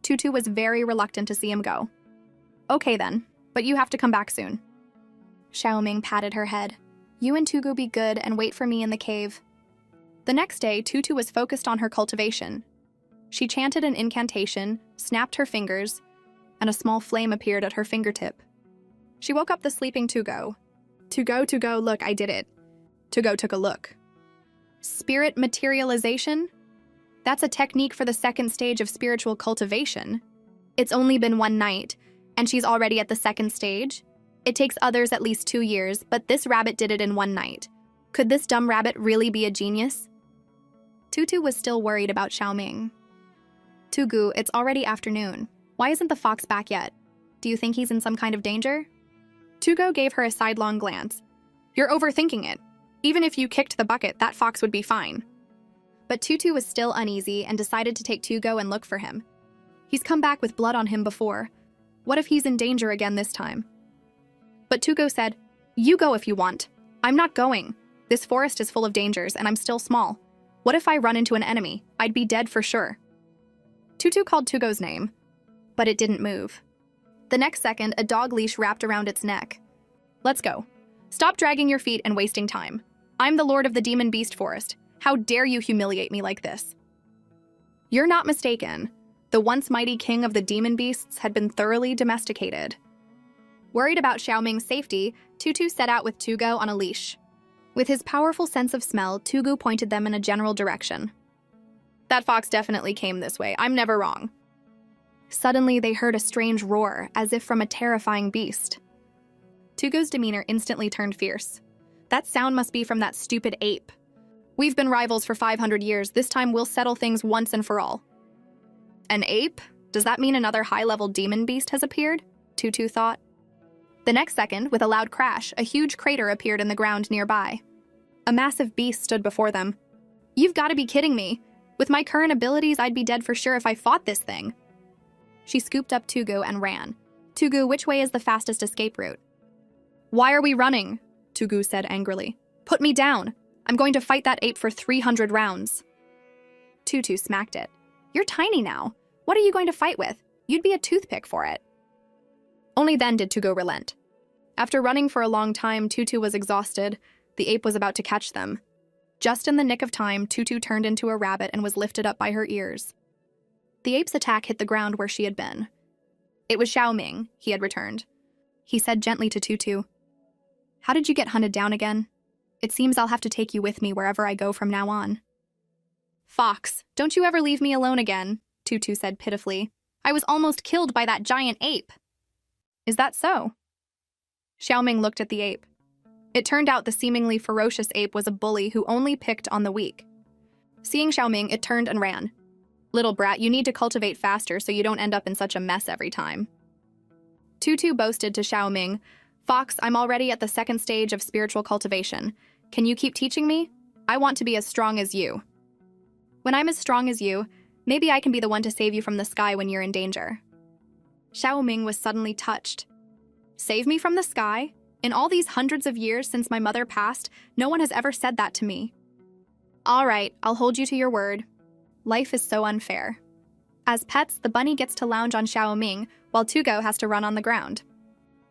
Tutu was very reluctant to see him go. Okay then, but you have to come back soon. Xiaoming patted her head. You and Tugu be good and wait for me in the cave. The next day, Tutu was focused on her cultivation. She chanted an incantation, snapped her fingers, and a small flame appeared at her fingertip. She woke up the sleeping Tugo. Tugo, look, I did it. Tugo took a look. Spirit materialization? That's a technique for the 2nd stage of spiritual cultivation. It's only been 1 night, and she's already at the 2nd stage. It takes others at least 2 years, but this rabbit did it in 1 night. Could this dumb rabbit really be a genius? Tutu was still worried about Xiaoming. Tugu, it's already afternoon. Why isn't the fox back yet? Do you think he's in some kind of danger? Tugo gave her a sidelong glance. You're overthinking it. Even if you kicked the bucket, that fox would be fine. But Tutu was still uneasy and decided to take Tugo and look for him. He's come back with blood on him before. What if he's in danger again this time? But Tugo said, you go if you want. I'm not going. This forest is full of dangers and I'm still small. What if I run into an enemy? I'd be dead for sure. Tutu called Tugo's name, but it didn't move. The next second, a dog leash wrapped around its neck. Let's go. Stop dragging your feet and wasting time. I'm the lord of the demon beast forest. How dare you humiliate me like this? You're not mistaken. The once mighty king of the demon beasts had been thoroughly domesticated. Worried about Xiaoming's safety, Tutu set out with Tugo on a leash. With his powerful sense of smell, Tugu pointed them in a general direction. That fox definitely came this way. I'm never wrong. Suddenly, they heard a strange roar, as if from a terrifying beast. Tugu's demeanor instantly turned fierce. That sound must be from that stupid ape. We've been rivals for 500 years. This time we'll settle things once and for all. An ape? Does that mean another high-level demon beast has appeared? Tutu thought. The next second, with a loud crash, a huge crater appeared in the ground nearby. A massive beast stood before them. You've got to be kidding me. With my current abilities, I'd be dead for sure if I fought this thing. She scooped up Tugu and ran. Tugu, which way is the fastest escape route? Why are we running? Tugu said angrily. Put me down. I'm going to fight that ape for 300 rounds. Tutu smacked it. You're tiny now. What are you going to fight with? You'd be a toothpick for it. Only then did Tugu relent. After running for a long time, Tutu was exhausted. The ape was about to catch them. Just in the nick of time, Tutu turned into a rabbit and was lifted up by her ears. The ape's attack hit the ground where she had been. It was Xiaoming, he had returned. He said gently to Tutu, How did you get hunted down again? It seems I'll have to take you with me wherever I go from now on. Fox, don't you ever leave me alone again, Tutu said pitifully. I was almost killed by that giant ape. Is that so? Xiaoming looked at the ape. It turned out the seemingly ferocious ape was a bully who only picked on the weak. Seeing Xiaoming, it turned and ran. Little brat, you need to cultivate faster so you don't end up in such a mess every time. Tutu boasted to Xiaoming, Fox, I'm already at the second stage of spiritual cultivation. Can you keep teaching me? I want to be as strong as you. When I'm as strong as you, maybe I can be the one to save you from the sky when you're in danger. Xiaoming was suddenly touched. Save me from the sky? In all these hundreds of years since my mother passed, no one has ever said that to me. All right, I'll hold you to your word. Life is so unfair. As pets, the bunny gets to lounge on Xiaoming, while Tugo has to run on the ground.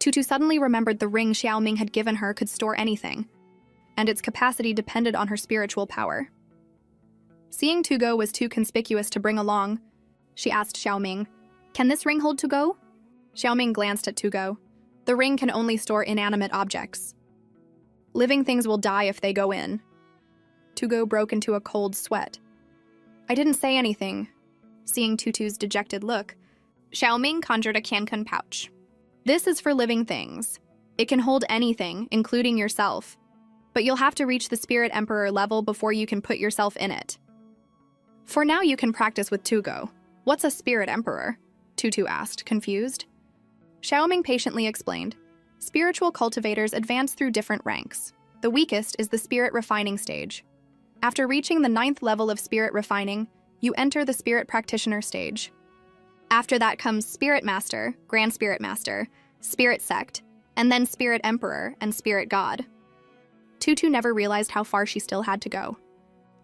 Tutu suddenly remembered the ring Xiaoming had given her could store anything, and its capacity depended on her spiritual power. Seeing Tugo was too conspicuous to bring along, she asked Xiaoming, Can this ring hold Tugo? Xiaoming glanced at Tugo. The ring can only store inanimate objects. Living things will die if they go in. Tugo broke into a cold sweat. I didn't say anything. Seeing Tutu's dejected look, Xiaoming conjured a cancun pouch. This is for living things. It can hold anything, including yourself. But you'll have to reach the Spirit Emperor level before you can put yourself in it. For now, you can practice with Tugo. What's a Spirit Emperor? Tutu asked, confused. Xiaoming patiently explained. Spiritual cultivators advance through different ranks. The weakest is the Spirit Refining stage. After reaching the 9th level of Spirit Refining, you enter the Spirit Practitioner stage. After that comes Spirit Master, Grand Spirit Master, Spirit Sect, and then Spirit Emperor and Spirit God. Tutu never realized how far she still had to go.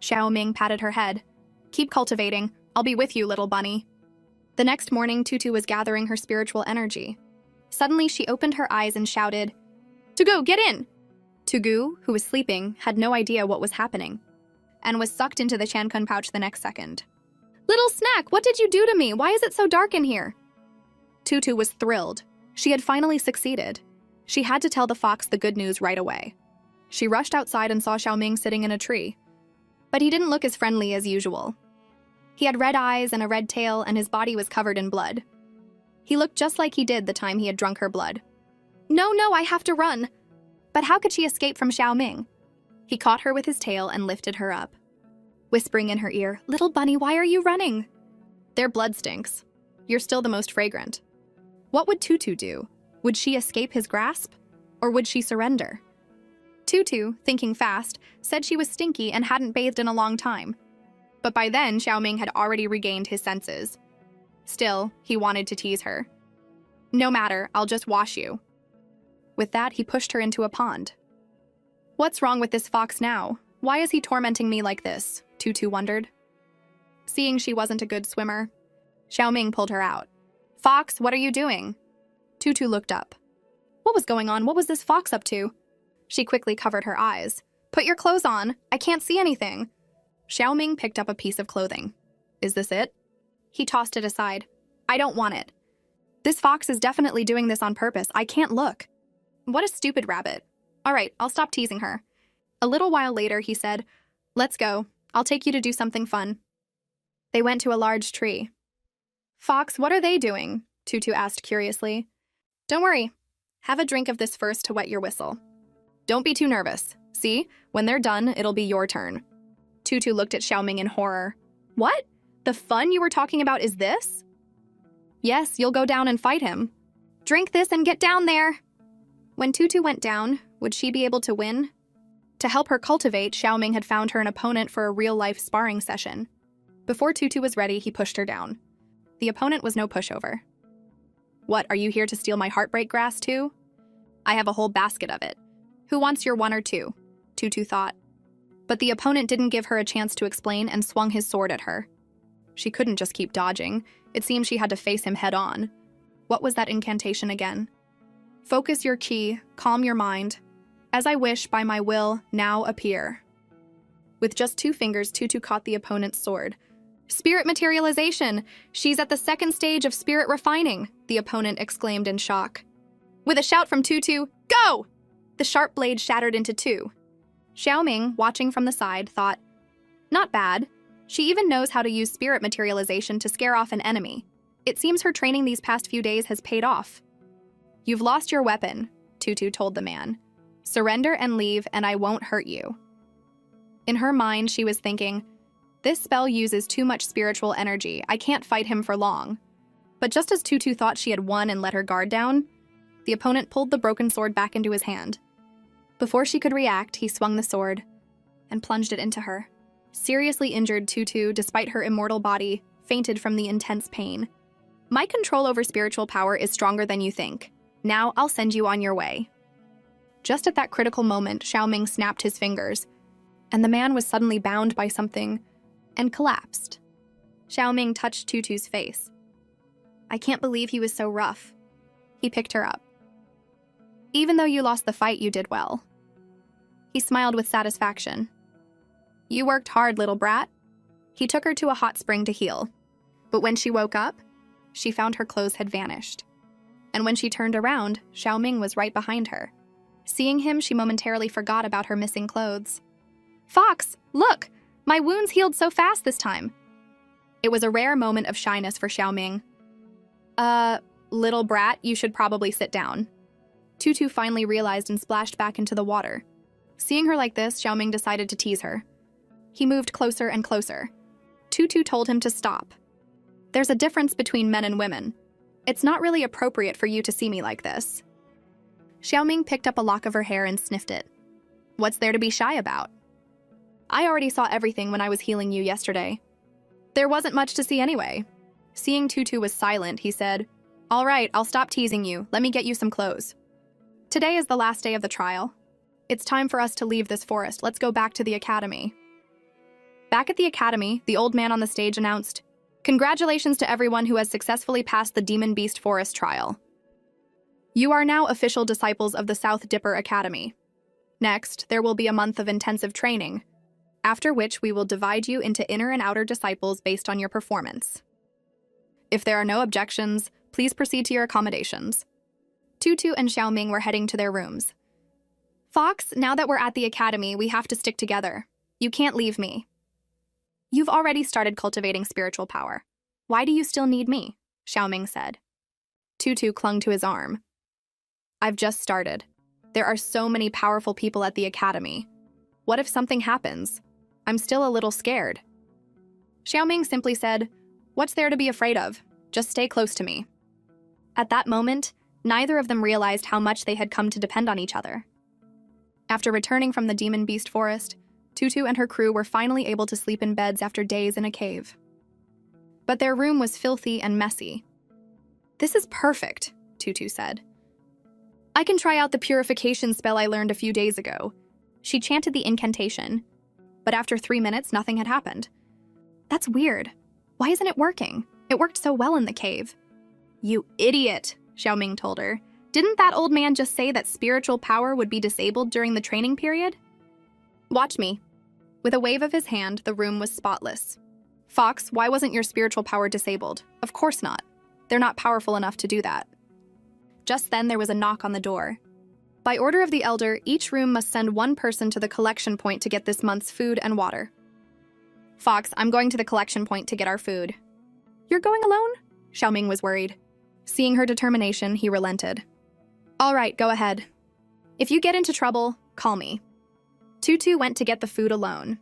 Xiaoming patted her head. Keep cultivating. I'll be with you, little bunny. The next morning, Tutu was gathering her spiritual energy. Suddenly, she opened her eyes and shouted, Tugu, get in! Tugu, who was sleeping, had no idea what was happening, and was sucked into the cancun pouch the next second. Little snack, what did you do to me? Why is it so dark in here? Tutu was thrilled. She had finally succeeded. She had to tell the fox the good news right away. She rushed outside and saw Xiaoming sitting in a tree. But he didn't look as friendly as usual. He had red eyes and a red tail, and his body was covered in blood. He looked just like he did the time he had drunk her blood. No, I have to run. But how could she escape from Xiaoming? He caught her with his tail and lifted her up, whispering in her ear, Little bunny, why are you running? Their blood stinks. You're still the most fragrant. What would Tutu do? Would she escape his grasp? Or would she surrender? Tutu, thinking fast, said she was stinky and hadn't bathed in a long time. But by then, Xiaoming had already regained his senses. Still, he wanted to tease her. No matter, I'll just wash you. With that, he pushed her into a pond. What's wrong with this fox now? Why is he tormenting me like this? Tutu wondered. Seeing she wasn't a good swimmer, Xiaoming pulled her out. Fox, what are you doing? Tutu looked up. What was going on? What was this fox up to? She quickly covered her eyes. Put your clothes on. I can't see anything. Xiaoming picked up a piece of clothing. Is this it? He tossed it aside. I don't want it. This fox is definitely doing this on purpose. I can't look. What a stupid rabbit. All right, I'll stop teasing her. A little while later, he said, Let's go. I'll take you to do something fun. They went to a large tree. Fox, what are they doing? Tutu asked curiously. Don't worry. Have a drink of this first to wet your whistle. Don't be too nervous. See, when they're done, it'll be your turn. Tutu looked at Xiaoming in horror. What? The fun you were talking about is this? Yes, you'll go down and fight him. Drink this and get down there. When Tutu went down, would she be able to win? To help her cultivate, Xiaoming had found her an opponent for a real-life sparring session. Before Tutu was ready, he pushed her down. The opponent was no pushover. What, are you here to steal my heartbreak grass too? I have a whole basket of it. Who wants your 1 or 2? Tutu thought. But the opponent didn't give her a chance to explain and swung his sword at her. She couldn't just keep dodging. It seemed she had to face him head on. What was that incantation again? Focus your ki, calm your mind. As I wish, by my will, now appear. With just 2 fingers, Tutu caught the opponent's sword. Spirit materialization! She's at the 2nd stage of spirit refining, the opponent exclaimed in shock. With a shout from Tutu, go! The sharp blade shattered into 2. Xiaoming, watching from the side, thought, not bad. She even knows how to use spirit materialization to scare off an enemy. It seems her training these past few days has paid off. You've lost your weapon, Tutu told the man. Surrender and leave, and I won't hurt you. In her mind, she was thinking, this spell uses too much spiritual energy. I can't fight him for long. But just as Tutu thought she had won and let her guard down, the opponent pulled the broken sword back into his hand. Before she could react, he swung the sword and plunged it into her. Seriously injured, Tutu, despite her immortal body, fainted from the intense pain. My control over spiritual power is stronger than you think. Now I'll send you on your way. Just at that critical moment, Xiaoming snapped his fingers, and the man was suddenly bound by something and collapsed. Xiaoming touched Tutu's face. I can't believe he was so rough. He picked her up. Even though you lost the fight, you did well. He smiled with satisfaction. You worked hard, little brat. He took her to a hot spring to heal. But when she woke up, she found her clothes had vanished. And when she turned around, Xiaoming was right behind her. Seeing him, she momentarily forgot about her missing clothes. Fox, look! My wounds healed so fast this time. It was a rare moment of shyness for Xiaoming. Little brat, you should probably sit down. Tutu finally realized and splashed back into the water. Seeing her like this, Xiaoming decided to tease her. He moved closer and closer. Tutu told him to stop. There's a difference between men and women. It's not really appropriate for you to see me like this. Xiaoming picked up a lock of her hair and sniffed it. What's there to be shy about? I already saw everything when I was healing you yesterday. There wasn't much to see anyway. Seeing Tutu was silent, he said, All right, I'll stop teasing you. Let me get you some clothes. Today is the last day of the trial. It's time for us to leave this forest. Let's go back to the academy. Back at the academy, the old man on the stage announced, Congratulations to everyone who has successfully passed the Demon Beast Forest trial. You are now official disciples of the South Dipper Academy. Next, there will be a month of intensive training, after which we will divide you into inner and outer disciples based on your performance. If there are no objections, please proceed to your accommodations. Tutu and Xiaoming were heading to their rooms. Fox, now that we're at the academy, we have to stick together. You can't leave me. You've already started cultivating spiritual power. Why do you still need me? Xiaoming said. Tutu clung to his arm. I've just started. There are so many powerful people at the academy. What if something happens? I'm still a little scared. Xiaoming simply said, What's there to be afraid of? Just stay close to me. At that moment, neither of them realized how much they had come to depend on each other. After returning from the Demon Beast Forest, Tutu and her crew were finally able to sleep in beds after days in a cave. But their room was filthy and messy. This is perfect, Tutu said. I can try out the purification spell I learned a few days ago. She chanted the incantation, but after 3 minutes, nothing had happened. That's weird. Why isn't it working? It worked so well in the cave. You idiot, Xiaoming told her. Didn't that old man just say that spiritual power would be disabled during the training period? Watch me. With a wave of his hand, the room was spotless. Fox, why wasn't your spiritual power disabled? Of course not. They're not powerful enough to do that. Just then, there was a knock on the door. By order of the elder, each room must send one person to the collection point to get this month's food and water. Fox, I'm going to the collection point to get our food. You're going alone? Xiaoming was worried. Seeing her determination, he relented. All right, go ahead. If you get into trouble, call me. Tutu went to get the food alone.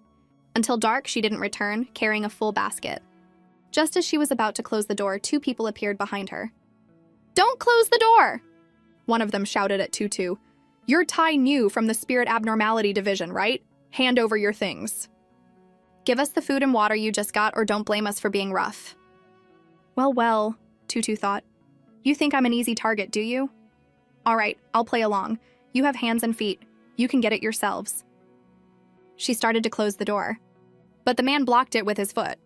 Until dark, she didn't return, carrying a full basket. Just as she was about to close the door, 2 people appeared behind her. Don't close the door! One of them shouted at Tutu. You're Tai New from the Spirit Abnormality Division, right? Hand over your things. Give us the food and water you just got, or don't blame us for being rough. Well, Tutu thought. You think I'm an easy target, do you? All right, I'll play along. You have hands and feet. You can get it yourselves. She started to close the door. But the man blocked it with his foot.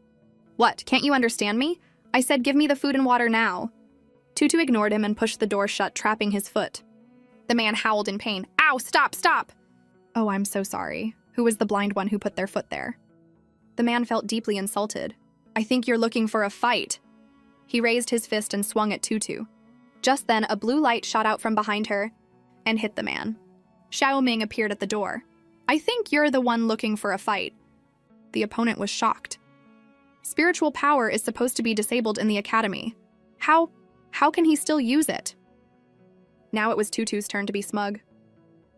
What, can't you understand me? I said give me the food and water now. Tutu ignored him and pushed the door shut, trapping his foot. The man howled in pain. Ow, stop, stop! Oh, I'm so sorry. Who was the blind one who put their foot there? The man felt deeply insulted. I think you're looking for a fight. He raised his fist and swung at Tutu. Just then, a blue light shot out from behind her and hit the man. Xiaoming appeared at the door. I think you're the one looking for a fight. The opponent was shocked. Spiritual power is supposed to be disabled in the academy. How can he still use it? Now it was Tutu's turn to be smug.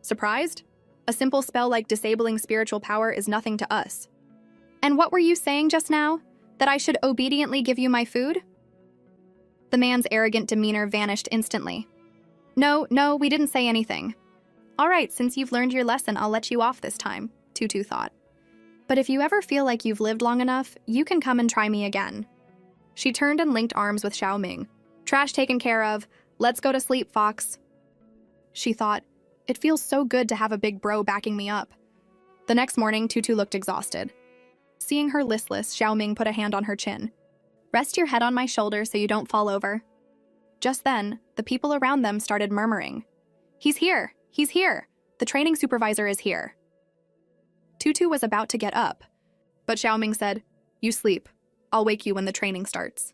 Surprised? A simple spell like disabling spiritual power is nothing to us. And what were you saying just now? That I should obediently give you my food? The man's arrogant demeanor vanished instantly. No, we didn't say anything. All right, since you've learned your lesson, I'll let you off this time, Tutu thought. But if you ever feel like you've lived long enough, you can come and try me again. She turned and linked arms with Xiaoming. Trash taken care of. Let's go to sleep, Fox. She thought, it feels so good to have a big bro backing me up. The next morning, Tutu looked exhausted. Seeing her listless, Xiaoming put a hand on her chin. Rest your head on my shoulder so you don't fall over. Just then, the people around them started murmuring. He's here! He's here! The training supervisor is here. Tutu was about to get up, but Xiaoming said, You sleep. I'll wake you when the training starts.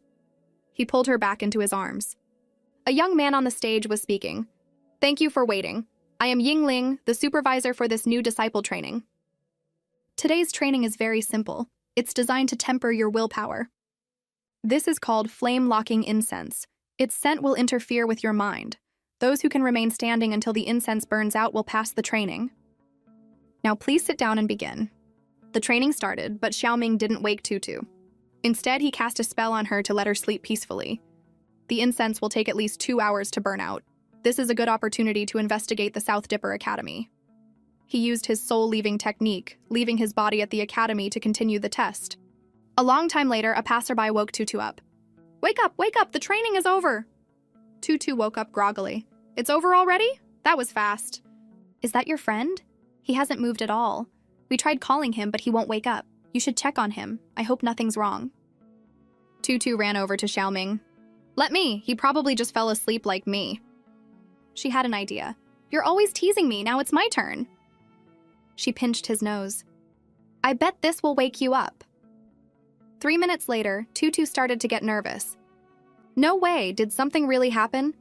He pulled her back into his arms. A young man on the stage was speaking. Thank you for waiting. I am Yingling, the supervisor for this new disciple training. Today's training is very simple. It's designed to temper your willpower. This is called flame-locking incense. Its scent will interfere with your mind. Those who can remain standing until the incense burns out will pass the training. Now please sit down and begin. The training started, but Xiaoming didn't wake Tutu. Instead, he cast a spell on her to let her sleep peacefully. The incense will take at least 2 hours to burn out. This is a good opportunity to investigate the South Dipper Academy. He used his soul-leaving technique, leaving his body at the academy to continue the test. A long time later, a passerby woke Tutu up. Wake up, the training is over! Tutu woke up groggily. It's over already? That was fast. Is that your friend? He hasn't moved at all. We tried calling him, but he won't wake up. You should check on him. I hope nothing's wrong. Tutu ran over to Xiaoming. Let me, he probably just fell asleep like me. She had an idea. You're always teasing me, now it's my turn. She pinched his nose. I bet this will wake you up. 3 minutes later, Tutu started to get nervous. No way, did something really happen?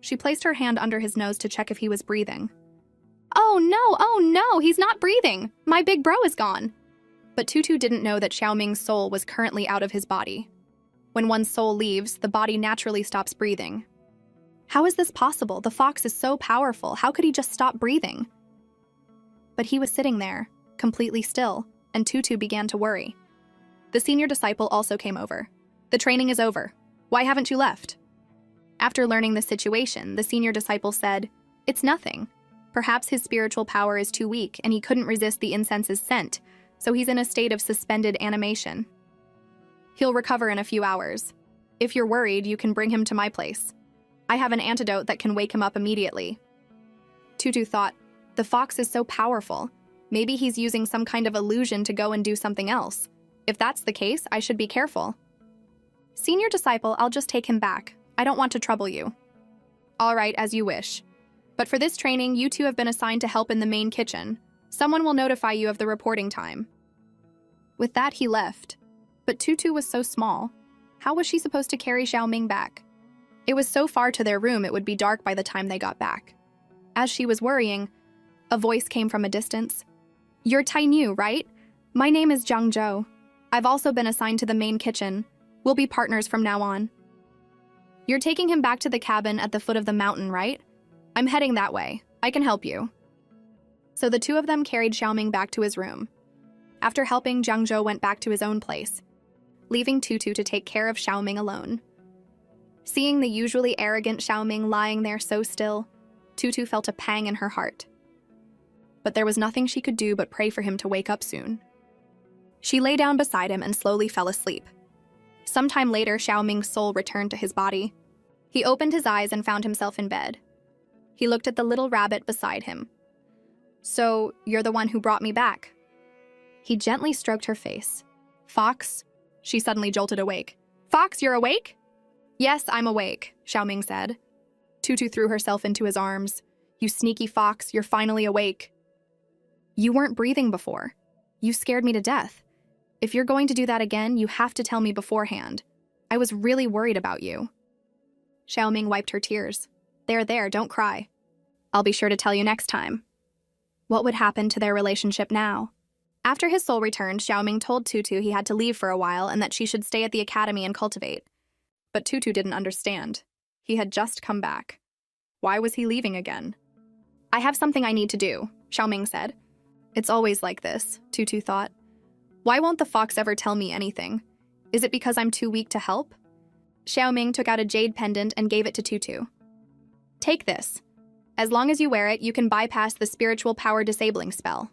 She placed her hand under his nose to check if he was breathing. Oh no, he's not breathing. My big bro is gone. But Tutu didn't know that Xiaoming's soul was currently out of his body. When one's soul leaves, the body naturally stops breathing. How is this possible? The fox is so powerful. How could he just stop breathing? But he was sitting there, completely still, and Tutu began to worry. The senior disciple also came over. The training is over. Why haven't you left? After learning the situation, the senior disciple said, It's nothing. Perhaps his spiritual power is too weak and he couldn't resist the incense's scent, so he's in a state of suspended animation. He'll recover in a few hours. If you're worried, you can bring him to my place. I have an antidote that can wake him up immediately. Tutu thought, the fox is so powerful. Maybe he's using some kind of illusion to go and do something else. If that's the case, I should be careful. Senior disciple, I'll just take him back. I don't want to trouble you. All right, as you wish. But for this training, you two have been assigned to help in the main kitchen. Someone will notify you of the reporting time. With that, he left. But Tutu was so small. How was she supposed to carry Xiaoming back? It was so far to their room it would be dark by the time they got back. As she was worrying, a voice came from a distance. You're Tainu, right? My name is Zhang Zhou. I've also been assigned to the main kitchen. We'll be partners from now on. You're taking him back to the cabin at the foot of the mountain, right? I'm heading that way. I can help you. So the two of them carried Xiaoming back to his room. After helping, Zhang Zhou went back to his own place, leaving Tutu to take care of Xiaoming alone. Seeing the usually arrogant Xiaoming lying there so still, Tutu felt a pang in her heart. But there was nothing she could do but pray for him to wake up soon. She lay down beside him and slowly fell asleep. Sometime later, Xiaoming's soul returned to his body. He opened his eyes and found himself in bed. He looked at the little rabbit beside him. So, you're the one who brought me back. He gently stroked her face. Fox? She suddenly jolted awake. Fox, you're awake? Yes, I'm awake, Xiaoming said. Tutu threw herself into his arms. You sneaky fox, you're finally awake. You weren't breathing before. You scared me to death. If you're going to do that again, you have to tell me beforehand. I was really worried about you. Xiaoming wiped her tears. There, don't cry. I'll be sure to tell you next time. What would happen to their relationship now? After his soul returned, Xiaoming told Tutu he had to leave for a while and that she should stay at the academy and cultivate. But Tutu didn't understand. He had just come back. Why was he leaving again? I have something I need to do, Xiaoming said. It's always like this, Tutu thought. Why won't the fox ever tell me anything? Is it because I'm too weak to help? Xiaoming took out a jade pendant and gave it to Tutu. Take this. As long as you wear it, you can bypass the spiritual power disabling spell.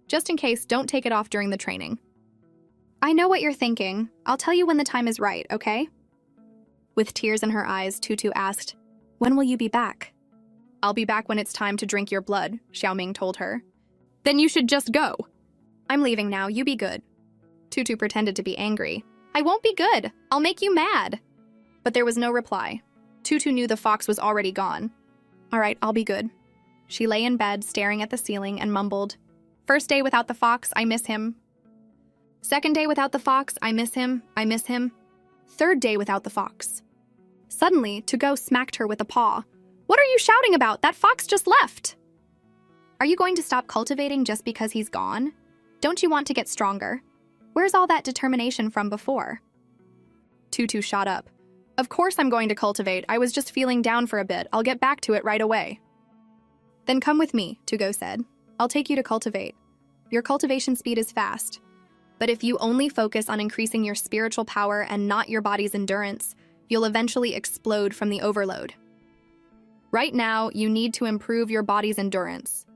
Just in case, don't take it off during the training. I know what you're thinking. I'll tell you when the time is right, okay? With tears in her eyes, Tutu asked, When will you be back? I'll be back when it's time to drink your blood, Xiaoming told her. Then you should just go. I'm leaving now, you be good. Tutu pretended to be angry. I won't be good. I'll make you mad. But there was no reply. Tutu knew the fox was already gone. All right, I'll be good. She lay in bed, staring at the ceiling, and mumbled, First day without the fox, I miss him. Second day without the fox, I miss him, I miss him. Third day without the fox. Suddenly, To-Go smacked her with a paw. What are you shouting about? That fox just left. Are you going to stop cultivating just because he's gone? Don't you want to get stronger? Where's all that determination from before? Tutu shot up. Of course I'm going to cultivate. I was just feeling down for a bit. I'll get back to it right away. Then come with me, To-Go said. I'll take you to cultivate. Your cultivation speed is fast. But if you only focus on increasing your spiritual power and not your body's endurance, you'll eventually explode from the overload. Right now, you need to improve your body's endurance.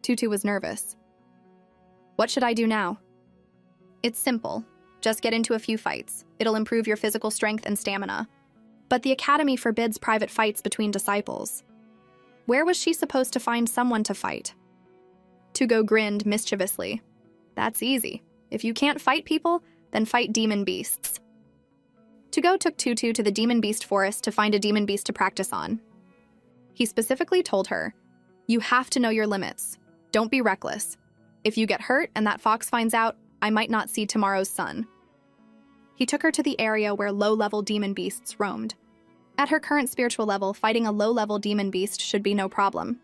Tutu was nervous. What should I do now? It's simple. Just get into a few fights. It'll improve your physical strength and stamina. But the academy forbids private fights between disciples. Where was she supposed to find someone to fight? To-Go grinned mischievously. That's easy. If you can't fight people, then fight demon beasts. To-Go took Tutu to the demon beast forest to find a demon beast to practice on. He specifically told her, You have to know your limits. Don't be reckless. If you get hurt and that fox finds out, I might not see tomorrow's sun. He took her to the area where low-level demon beasts roamed. At her current spiritual level, fighting a low-level demon beast should be no problem.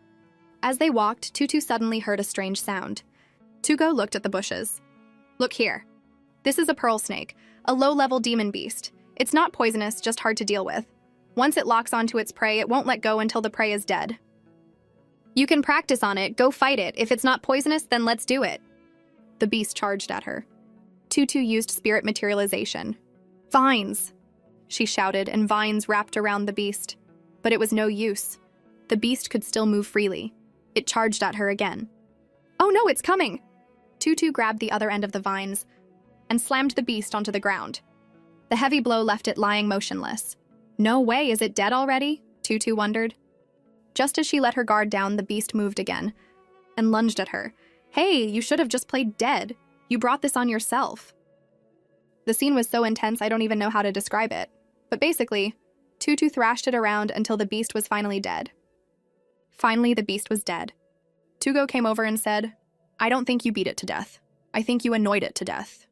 As they walked, Tutu suddenly heard a strange sound. To-Go looked at the bushes. Look here. This is a pearl snake, a low-level demon beast. It's not poisonous, just hard to deal with. Once it locks onto its prey, it won't let go until the prey is dead. You can practice on it, go fight it. If it's not poisonous, then let's do it. The beast charged at her. Tutu used spirit materialization. Vines! She shouted, and vines wrapped around the beast. But it was no use. The beast could still move freely. It charged at her again. Oh no, it's coming! Tutu grabbed the other end of the vines and slammed the beast onto the ground. The heavy blow left it lying motionless. No way, is it dead already? Tutu wondered. Just as she let her guard down, the beast moved again and lunged at her. Hey, you should have just played dead. You brought this on yourself. The scene was so intense I don't even know how to describe it. But basically, Tutu thrashed it around until the beast was finally dead. Finally, the beast was dead. To-Go came over and said, I don't think you beat it to death. I think you annoyed it to death.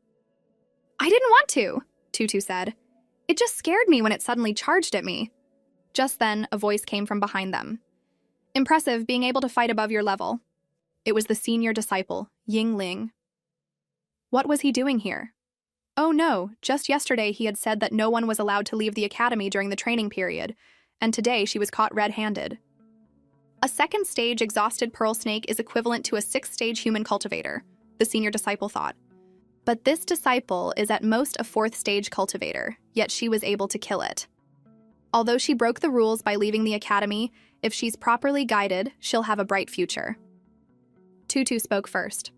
I didn't want to, Tutu said. It just scared me when it suddenly charged at me. Just then, a voice came from behind them. Impressive, being able to fight above your level. It was the senior disciple, Yingling. What was he doing here? Oh no, just yesterday he had said that no one was allowed to leave the academy during the training period, and today she was caught red-handed. A second stage exhausted pearl snake is equivalent to a sixth stage human cultivator, the senior disciple thought. But this disciple is at most a fourth stage cultivator, yet she was able to kill it. Although she broke the rules by leaving the academy, if she's properly guided, she'll have a bright future. Tutu spoke first.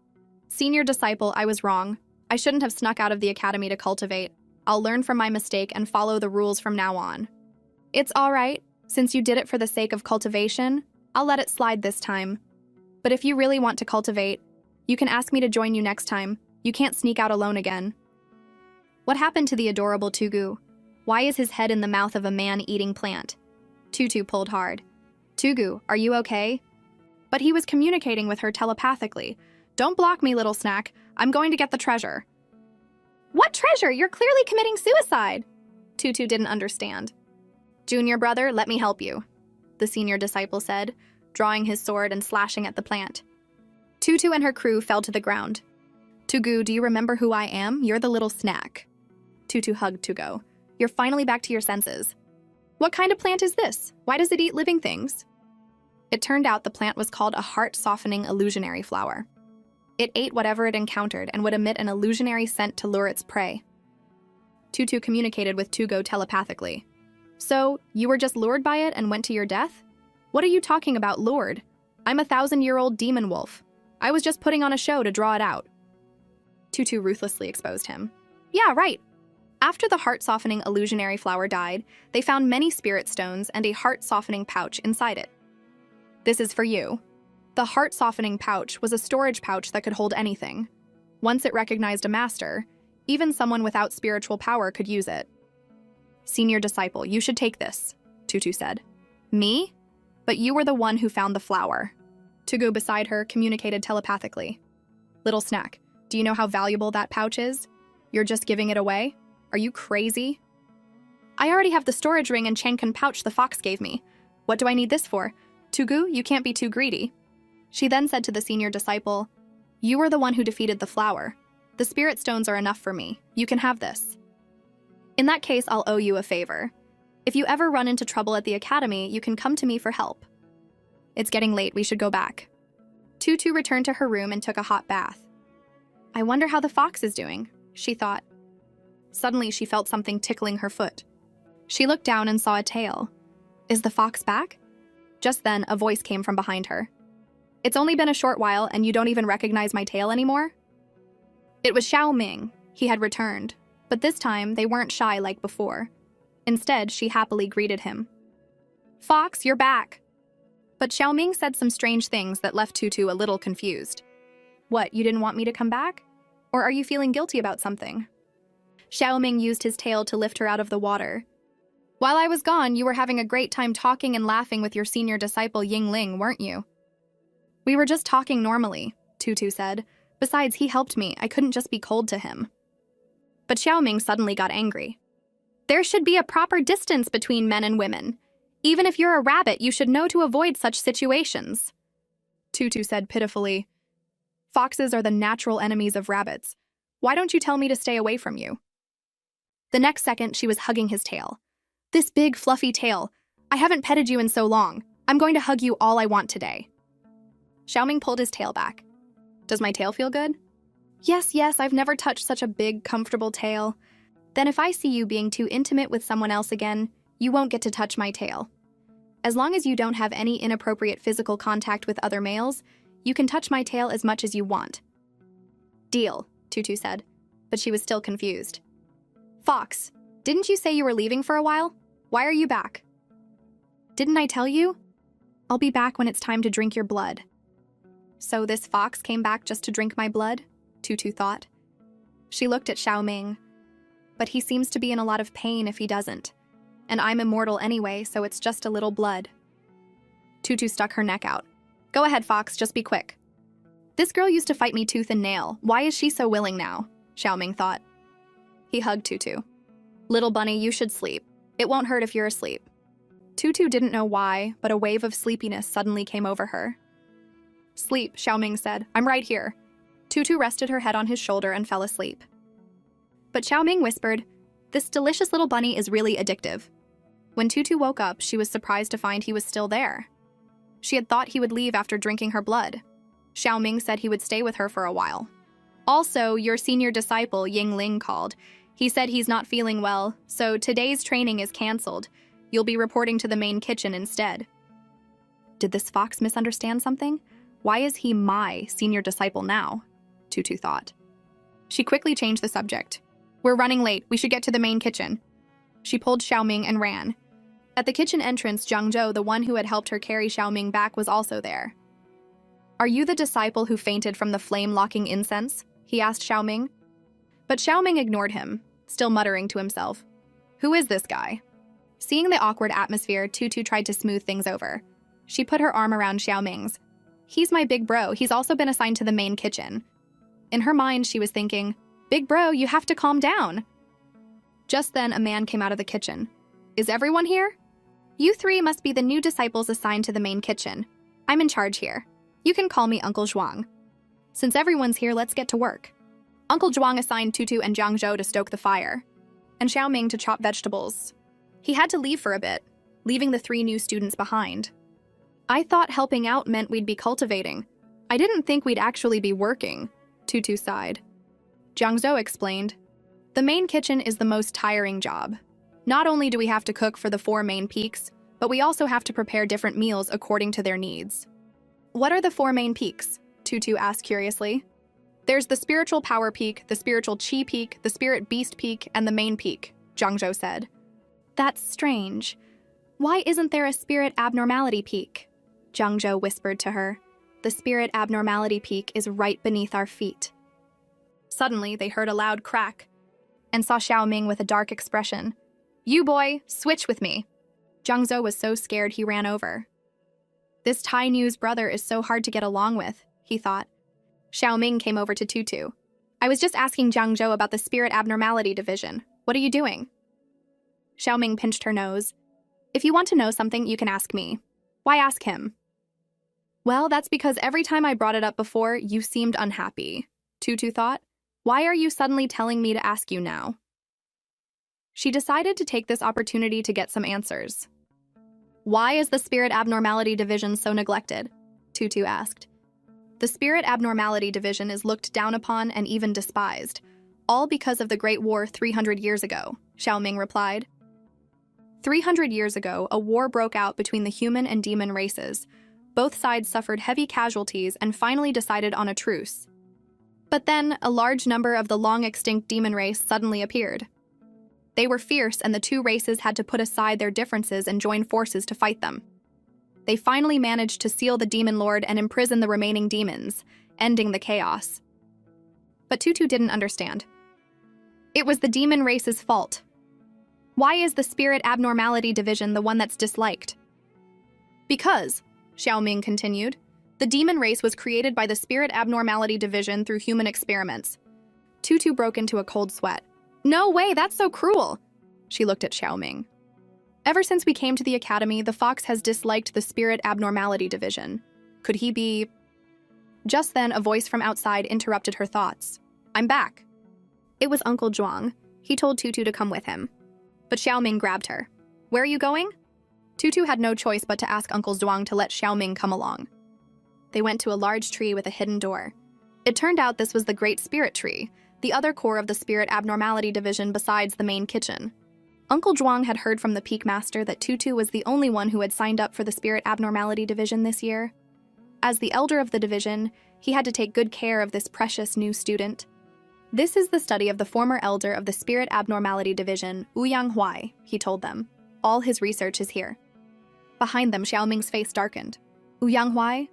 Senior disciple, I was wrong. I shouldn't have snuck out of the academy to cultivate. I'll learn from my mistake and follow the rules from now on. It's all right. Since you did it for the sake of cultivation, I'll let it slide this time. But if you really want to cultivate, you can ask me to join you next time. You can't sneak out alone again. What happened to the adorable Tugu? Why is his head in the mouth of a man-eating plant? Tutu pulled hard. Tugu, are you okay? But he was communicating with her telepathically. Don't block me, little snack. I'm going to get the treasure. What treasure? You're clearly committing suicide. Tutu didn't understand. Junior brother, let me help you, the senior disciple said, drawing his sword and slashing at the plant. Tutu and her crew fell to the ground. Tugu, do you remember who I am? You're the little snack. Tutu hugged To-Go. You're finally back to your senses. What kind of plant is this? Why does it eat living things? It turned out the plant was called a heart-softening illusionary flower. It ate whatever it encountered and would emit an illusionary scent to lure its prey. Tutu communicated with Tugo telepathically. So, you were just lured by it and went to your death? What are you talking about, lured? I'm a 1,000-year-old demon wolf. I was just putting on a show to draw it out. Tutu ruthlessly exposed him. Yeah, right. After the heart-softening illusionary flower died, they found many spirit stones and a heart-softening pouch inside it. This is for you. The heart-softening pouch was a storage pouch that could hold anything. Once it recognized a master, even someone without spiritual power could use it. Senior disciple, you should take this, Tutu said. Me? But you were the one who found the flower. Tugu beside her communicated telepathically. Little snack, do you know how valuable that pouch is? You're just giving it away? Are you crazy? I already have the storage ring and Chankan pouch the fox gave me. What do I need this for? Tugu, you can't be too greedy. She then said to the senior disciple, You were the one who defeated the flower. The spirit stones are enough for me. You can have this. In that case, I'll owe you a favor. If you ever run into trouble at the academy, you can come to me for help. It's getting late, we should go back. Tutu returned to her room and took a hot bath. I wonder how the fox is doing, she thought. Suddenly, she felt something tickling her foot. She looked down and saw a tail. Is the fox back? Just then, a voice came from behind her. It's only been a short while and you don't even recognize my tail anymore? It was Xiao Ming. He had returned, but this time they weren't shy like before. Instead, she happily greeted him. Fox, you're back. But Xiao Ming said some strange things that left Tutu a little confused. What, you didn't want me to come back? Or are you feeling guilty about something? Xiao Ming used his tail to lift her out of the water. While I was gone, you were having a great time talking and laughing with your senior disciple Yingling, weren't you? We were just talking normally, Tutu said. Besides, he helped me. I couldn't just be cold to him. But Xiao Ming suddenly got angry. There should be a proper distance between men and women. Even if you're a rabbit, you should know to avoid such situations. Tutu said pitifully, Foxes are the natural enemies of rabbits. Why don't you tell me to stay away from you? The next second, she was hugging his tail. This big, fluffy tail. I haven't petted you in so long. I'm going to hug you all I want today. Xiao Ming pulled his tail back. Does my tail feel good? Yes, I've never touched such a big, comfortable tail. Then if I see you being too intimate with someone else again, you won't get to touch my tail. As long as you don't have any inappropriate physical contact with other males, you can touch my tail as much as you want. Deal, Tutu said, but she was still confused. Fox, didn't you say you were leaving for a while? Why are you back? Didn't I tell you? I'll be back when it's time to drink your blood. So this fox came back just to drink my blood? Tutu thought. She looked at Xiao Ming. But he seems to be in a lot of pain if he doesn't. And I'm immortal anyway, so it's just a little blood. Tutu stuck her neck out. Go ahead, Fox, just be quick. This girl used to fight me tooth and nail. Why is she so willing now? Xiao Ming thought. He hugged Tutu. Little bunny, you should sleep. It won't hurt if you're asleep. Tutu didn't know why, but a wave of sleepiness suddenly came over her. Sleep, Xiao Ming said. I'm right here. Tutu rested her head on his shoulder and fell asleep. But Xiao Ming whispered, This delicious little bunny is really addictive. When Tutu woke up, she was surprised to find he was still there. She had thought he would leave after drinking her blood. Xiao Ming said he would stay with her for a while. Also, your senior disciple, Yingling, called. He said he's not feeling well, so today's training is canceled. You'll be reporting to the main kitchen instead. Did this fox misunderstand something? Why is he my senior disciple now? Tutu thought. She quickly changed the subject. We're running late. We should get to the main kitchen. She pulled Xiao Ming and ran. At the kitchen entrance, Zhang Zhou, the one who had helped her carry Xiao Ming back, was also there. Are you the disciple who fainted from the flame-locking incense? He asked Xiao Ming. But Xiao Ming ignored him, still muttering to himself. Who is this guy? Seeing the awkward atmosphere, Tutu tried to smooth things over. She put her arm around Xiao Ming's. He's my big bro. He's also been assigned to the main kitchen. In her mind, she was thinking, Big bro, you have to calm down. Just then, a man came out of the kitchen. Is everyone here? You three must be the new disciples assigned to the main kitchen. I'm in charge here. You can call me Uncle Zhuang. Since everyone's here, let's get to work. Uncle Zhuang assigned Tutu and Zhang Zhou to stoke the fire, and Xiao Ming to chop vegetables. He had to leave for a bit, leaving the 3 new students behind. I thought helping out meant we'd be cultivating. I didn't think we'd actually be working, Tutu sighed. Jiangzhou explained, the main kitchen is the most tiring job. Not only do we have to cook for the 4 main peaks, but we also have to prepare different meals according to their needs. What are the 4 main peaks? Tutu asked curiously. There's the spiritual power peak, the spiritual chi peak, the spirit beast peak, and the main peak, Jiangzhou said. That's strange. Why isn't there a spirit abnormality peak? Jiangzhou whispered to her. The spirit abnormality peak is right beneath our feet. Suddenly, they heard a loud crack and saw Xiaoming with a dark expression. You boy, switch with me. Jiangzhou was so scared he ran over. This Tai Nu's brother is so hard to get along with, he thought. Xiaoming came over to Tutu. I was just asking Jiangzhou about the spirit abnormality division. What are you doing? Xiaoming pinched her nose. If you want to know something, you can ask me. Why ask him? Well, that's because every time I brought it up before, you seemed unhappy, Tutu thought. Why are you suddenly telling me to ask you now? She decided to take this opportunity to get some answers. Why is the spirit abnormality division so neglected? Tutu asked. The spirit abnormality division is looked down upon and even despised, all because of the Great War 300 years ago, Xiaoming replied. 300 years ago, a war broke out between the human and demon races. Both sides suffered heavy casualties and finally decided on a truce. But then, a large number of the long-extinct demon race suddenly appeared. They were fierce, and the 2 races had to put aside their differences and join forces to fight them. They finally managed to seal the demon lord and imprison the remaining demons, ending the chaos. But Tutu didn't understand. It was the demon race's fault. Why is the spirit abnormality division the one that's disliked? Because, Xiaoming continued, the demon race was created by the spirit abnormality division through human experiments. Tutu broke into a cold sweat. No way, that's so cruel! She looked at Xiaoming. Ever since we came to the academy, the fox has disliked the spirit abnormality division. Could he be… Just then, a voice from outside interrupted her thoughts. I'm back. It was Uncle Zhuang. He told Tutu to come with him. But Xiaoming grabbed her. Where are you going? Tutu had no choice but to ask Uncle Zhuang to let Xiaoming come along. They went to a large tree with a hidden door. It turned out this was the Great Spirit Tree, the other core of the spirit abnormality division besides the main kitchen. Uncle Zhuang had heard from the Peak Master that Tutu was the only one who had signed up for the spirit abnormality division this year. As the elder of the division, he had to take good care of this precious new student. This is the study of the former elder of the spirit abnormality division, Ouyang Huai, he told them. All his research is here. Behind them, Xiaoming's face darkened. Ouyang Huai?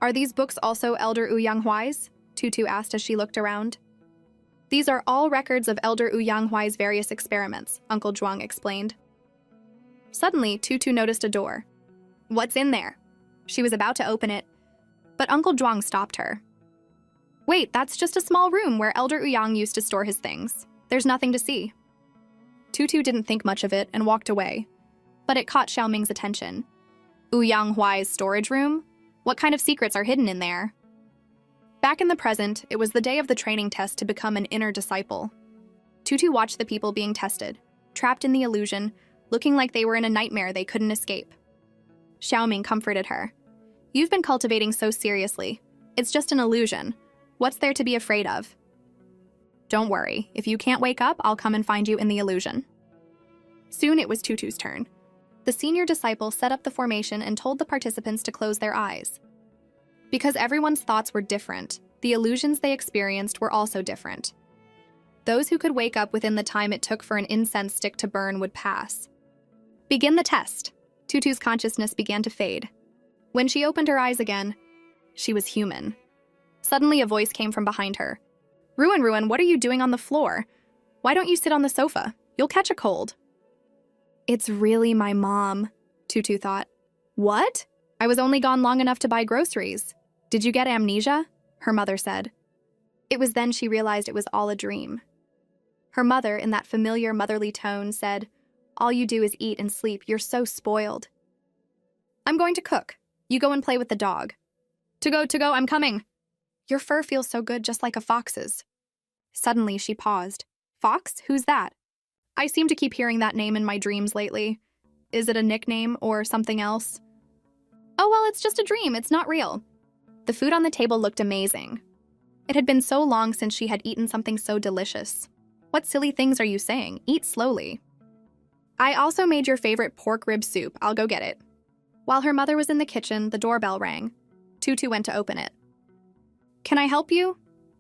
Are these books also Elder Ouyang Huai's? Tutu asked as she looked around. These are all records of Elder Ouyang Huai's various experiments, Uncle Zhuang explained. Suddenly, Tutu noticed a door. What's in there? She was about to open it, but Uncle Zhuang stopped her. Wait, that's just a small room where Elder Ouyang used to store his things. There's nothing to see. Tutu didn't think much of it and walked away, but it caught Xiaoming's attention. Ouyang Huai's storage room? What kind of secrets are hidden in there? Back in the present, it was the day of the training test to become an inner disciple. Tutu watched the people being tested, trapped in the illusion, looking like they were in a nightmare they couldn't escape. Xiaoming comforted her. You've been cultivating so seriously. It's just an illusion. What's there to be afraid of? Don't worry. If you can't wake up, I'll come and find you in the illusion. Soon it was Tutu's turn. The senior disciple set up the formation and told the participants to close their eyes. Because everyone's thoughts were different, the illusions they experienced were also different. Those who could wake up within the time it took for an incense stick to burn would pass. Begin the test. Tutu's consciousness began to fade. When she opened her eyes again, she was human. Suddenly a voice came from behind her. Ruin, what are you doing on the floor? Why don't you sit on the sofa? You'll catch a cold. It's really my mom, Tutu thought. What? I was only gone long enough to buy groceries. Did you get amnesia? Her mother said. It was then she realized it was all a dream. Her mother, in that familiar motherly tone, said, All you do is eat and sleep. You're so spoiled. I'm going to cook. You go and play with the dog. To go, I'm coming. Your fur feels so good, just like a fox's. Suddenly, she paused. Fox? Who's that? I seem to keep hearing that name in my dreams lately. Is it a nickname or something else? Oh, well, it's just a dream. It's not real. The food on the table looked amazing. It had been so long since she had eaten something so delicious. What silly things are you saying? Eat slowly. I also made your favorite pork rib soup. I'll go get it. While her mother was in the kitchen, the doorbell rang. Tutu went to open it. Can I help you?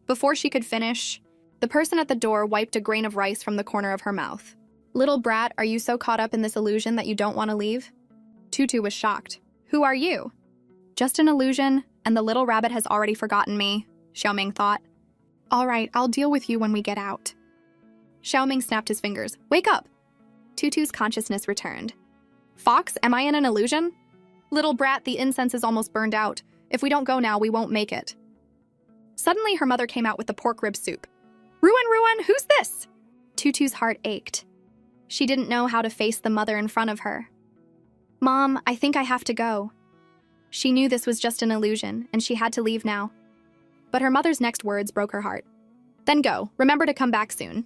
Before she could finish, the person at the door wiped a grain of rice from the corner of her mouth. Little brat, are you so caught up in this illusion that you don't want to leave? Tutu was shocked. Who are you? Just an illusion, and the little rabbit has already forgotten me, Xiaoming thought. All right, I'll deal with you when we get out. Xiaoming snapped his fingers. Wake up! Tutu's consciousness returned. Fox, am I in an illusion? Little brat, the incense is almost burned out. If we don't go now, we won't make it. Suddenly, her mother came out with the pork rib soup. Ruin, who's this? Tutu's heart ached. She didn't know how to face the mother in front of her. Mom, I think I have to go. She knew this was just an illusion, and she had to leave now. But her mother's next words broke her heart. Then go. Remember to come back soon.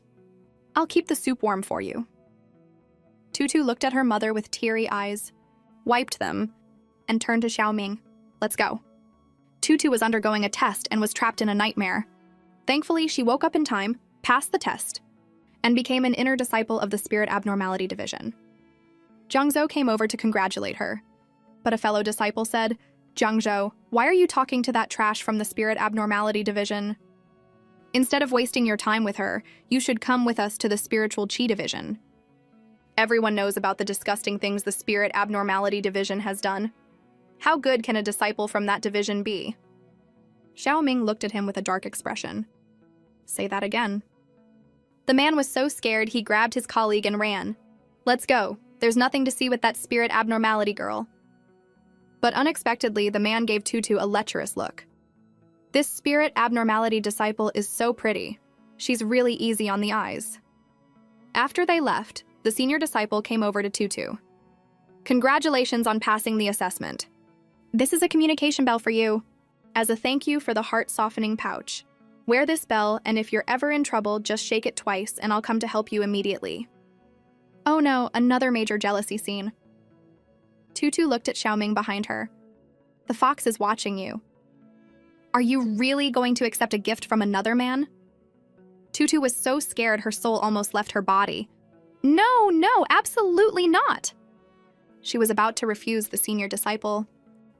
I'll keep the soup warm for you. Tutu looked at her mother with teary eyes, wiped them, and turned to Xiaoming. Let's go. Tutu was undergoing a test and was trapped in a nightmare. Thankfully, she woke up in time, passed the test, and became an inner disciple of the Spirit Abnormality Division. Jiangzhou came over to congratulate her, but a fellow disciple said, Jiangzhou, why are you talking to that trash from the Spirit Abnormality Division? Instead of wasting your time with her, you should come with us to the Spiritual Qi Division. Everyone knows about the disgusting things the Spirit Abnormality Division has done. How good can a disciple from that division be? Xiaoming looked at him with a dark expression. Say that again. The man was so scared he grabbed his colleague and ran. Let's go. There's nothing to see with that Spirit Abnormality girl. But unexpectedly, the man gave Tutu a lecherous look. This Spirit Abnormality disciple is so pretty. She's really easy on the eyes. After they left, the senior disciple came over to Tutu. Congratulations on passing the assessment. This is a communication bell for you. As a thank you for the heart-softening pouch. Wear this bell, and if you're ever in trouble, just shake it twice, and I'll come to help you immediately. Oh no, another major jealousy scene. Tutu looked at Xiaoming behind her. The fox is watching you. Are you really going to accept a gift from another man? Tutu was so scared her soul almost left her body. No, absolutely not. She was about to refuse the senior disciple,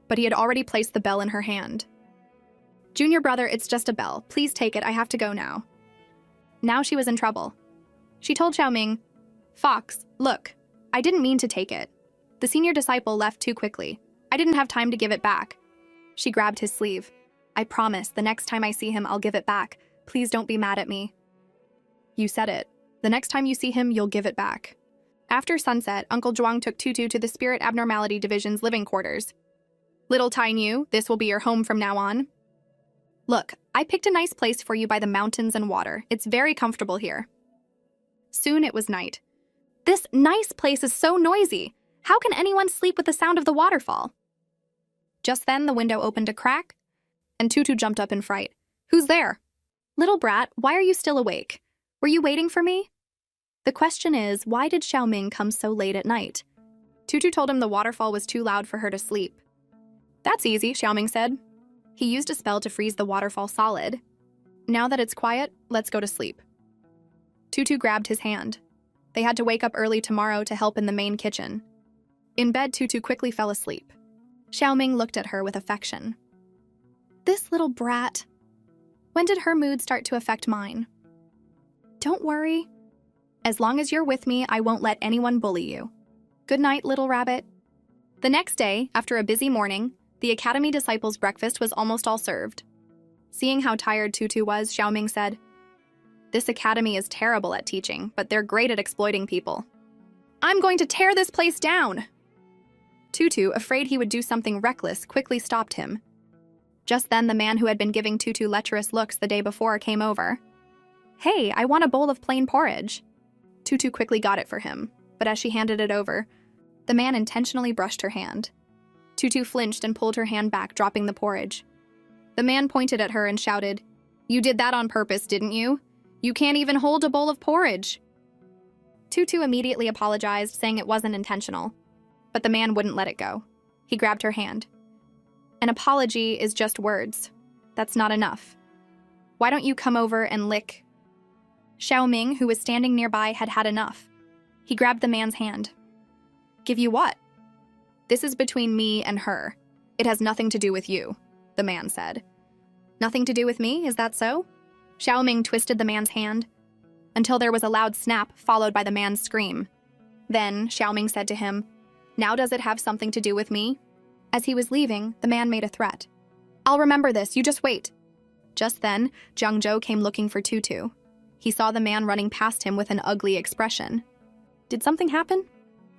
but he had already placed the bell in her hand. Junior brother, it's just a bell. Please take it, I have to go now. Now she was in trouble. She told Xiaoming, Fox, look, I didn't mean to take it. The senior disciple left too quickly. I didn't have time to give it back. She grabbed his sleeve. I promise, the next time I see him, I'll give it back. Please don't be mad at me. You said it. The next time you see him, you'll give it back. After sunset, Uncle Zhuang took Tutu to the Spirit Abnormality Division's living quarters. Little Tai Niu, this will be your home from now on. Look, I picked a nice place for you by the mountains and water. It's very comfortable here. Soon it was night. This nice place is so noisy. How can anyone sleep with the sound of the waterfall? Just then, the window opened a crack, and Tutu jumped up in fright. Who's there? Little brat, why are you still awake? Were you waiting for me? The question is, why did Xiaoming come so late at night? Tutu told him the waterfall was too loud for her to sleep. That's easy, Xiaoming said. He used a spell to freeze the waterfall solid. Now that it's quiet, let's go to sleep. Tutu grabbed his hand. They had to wake up early tomorrow to help in the main kitchen. In bed, Tutu quickly fell asleep. Xiaoming looked at her with affection. This little brat. When did her mood start to affect mine? Don't worry. As long as you're with me, I won't let anyone bully you. Good night, little rabbit. The next day, after a busy morning, the Academy Disciples' breakfast was almost all served. Seeing how tired Tutu was, Xiaoming said, This academy is terrible at teaching, but they're great at exploiting people. I'm going to tear this place down! Tutu, afraid he would do something reckless, quickly stopped him. Just then, the man who had been giving Tutu lecherous looks the day before came over. Hey, I want a bowl of plain porridge. Tutu quickly got it for him, but as she handed it over, the man intentionally brushed her hand. Tutu flinched and pulled her hand back, dropping the porridge. The man pointed at her and shouted, You did that on purpose, didn't you? You can't even hold a bowl of porridge. Tutu immediately apologized, saying it wasn't intentional. but the man wouldn't let it go. He grabbed her hand. An apology is just words. That's not enough. Why don't you come over and lick? Xiaoming, who was standing nearby, had had enough. He grabbed the man's hand. Give you what? This is between me and her. It has nothing to do with you, the man said. Nothing to do with me, is that so? Xiaoming twisted the man's hand until there was a loud snap followed by the man's scream. Then Xiaoming said to him, Now does it have something to do with me? As he was leaving, the man made a threat. I'll remember this, you just wait. Just then, Zhang Zhou came looking for Tutu. He saw the man running past him with an ugly expression. Did something happen?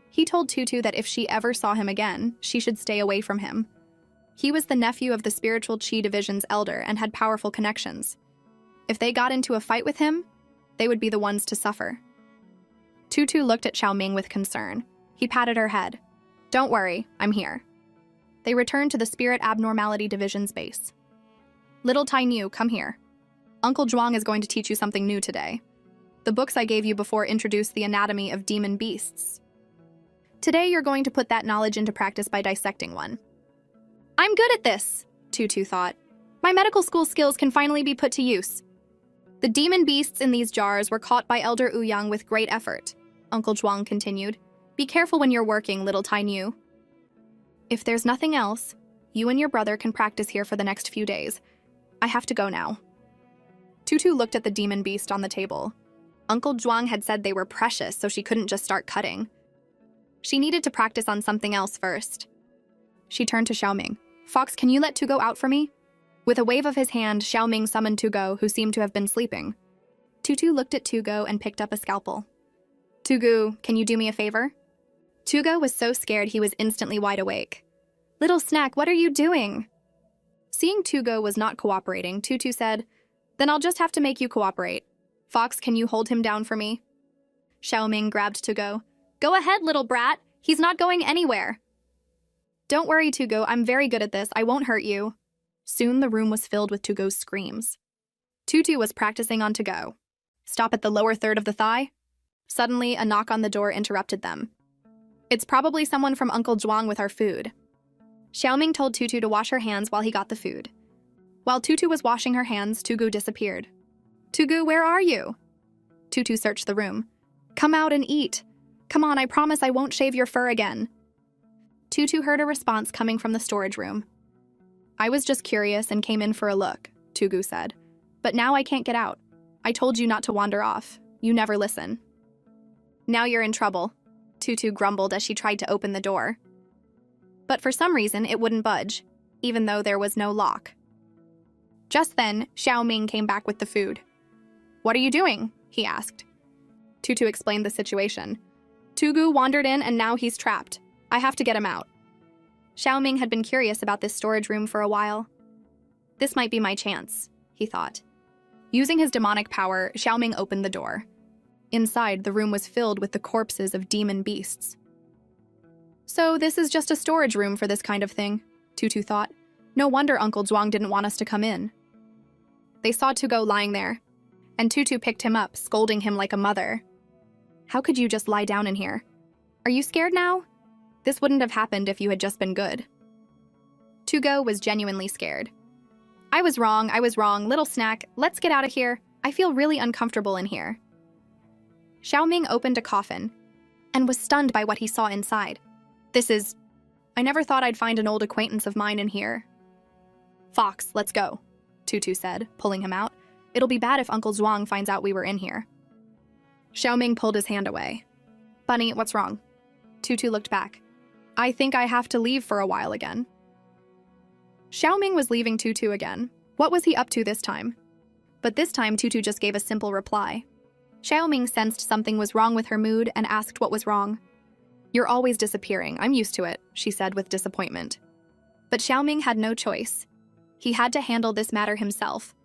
He told Tutu that if she ever saw him again, she should stay away from him. He was the nephew of the Spiritual Qi Division's elder and had powerful connections. If they got into a fight with him, they would be the ones to suffer. Tutu looked at Xiaoming with concern. He patted her head. Don't worry, I'm here. They returned to the Spirit Abnormality Division's base. Little Tai Nu, come here. Uncle Zhuang is going to teach you something new today. The books I gave you before introduced the anatomy of demon beasts. Today you're going to put that knowledge into practice by dissecting one. I'm good at this, Tutu thought. My medical school skills can finally be put to use. The demon beasts in these jars were caught by Elder Ouyang with great effort, Uncle Zhuang continued. Be careful when you're working, little Tai Nu. If there's nothing else, you and your brother can practice here for the next few days. I have to go now. Tutu looked at the demon beast on the table. Uncle Zhuang had said they were precious, so she couldn't just start cutting. She needed to practice on something else first. She turned to Xiaoming. Fox, can you let Tugo out for me? With a wave of his hand, Xiaoming summoned Tugo, who seemed to have been sleeping. Tutu looked at Tugo and picked up a scalpel. Tugu, can you do me a favor? Tugo was so scared he was instantly wide awake. Little Snack, what are you doing? Seeing Tugo was not cooperating, Tutu said, Then I'll just have to make you cooperate. Fox, can you hold him down for me? Xiaoming grabbed Tugo. Go ahead, little brat. He's not going anywhere. Don't worry, Tugo. I'm very good at this. I won't hurt you. Soon the room was filled with Tugo's screams. Tutu was practicing on Tugo. Stop at the lower third of the thigh. Suddenly, a knock on the door interrupted them. It's probably someone from Uncle Zhuang with our food. Xiaoming told Tutu to wash her hands while he got the food. While Tutu was washing her hands, Tugu disappeared. Tugu, where are you? Tutu searched the room. Come out and eat. Come on, I promise I won't shave your fur again. Tutu heard a response coming from the storage room. I was just curious and came in for a look, Tugu said. But now I can't get out. I told you not to wander off. You never listen. Now you're in trouble, Tutu grumbled as she tried to open the door. But for some reason, it wouldn't budge, even though there was no lock. Just then, Xiaoming came back with the food. What are you doing? He asked. Tutu explained the situation. Tugu wandered in and now he's trapped. I have to get him out. Xiaoming had been curious about this storage room for a while. This might be my chance, he thought. Using his demonic power, Xiaoming opened the door. Inside, the room was filled with the corpses of demon beasts. So this is just a storage room for this kind of thing, Tutu thought. No wonder Uncle Zhuang didn't want us to come in. They saw Tugo lying there, and Tutu picked him up, scolding him like a mother. How could you just lie down in here? Are you scared now? This wouldn't have happened if you had just been good. Tugo was genuinely scared. I was wrong, little snack. Let's get out of here. I feel really uncomfortable in here. Xiaoming opened a coffin and was stunned by what he saw inside. I never thought I'd find an old acquaintance of mine in here. Fox, let's go, Tutu said, pulling him out. It'll be bad if Uncle Zhuang finds out we were in here. Xiaoming pulled his hand away. Bunny, what's wrong? Tutu looked back. I think I have to leave for a while again. Xiaoming was leaving Tutu again. What was he up to this time? But this time, Tutu just gave a simple reply. Xiaoming sensed something was wrong with her mood and asked what was wrong. You're always disappearing. I'm used to it, she said with disappointment. But Xiaoming had no choice. He had to handle this matter himself.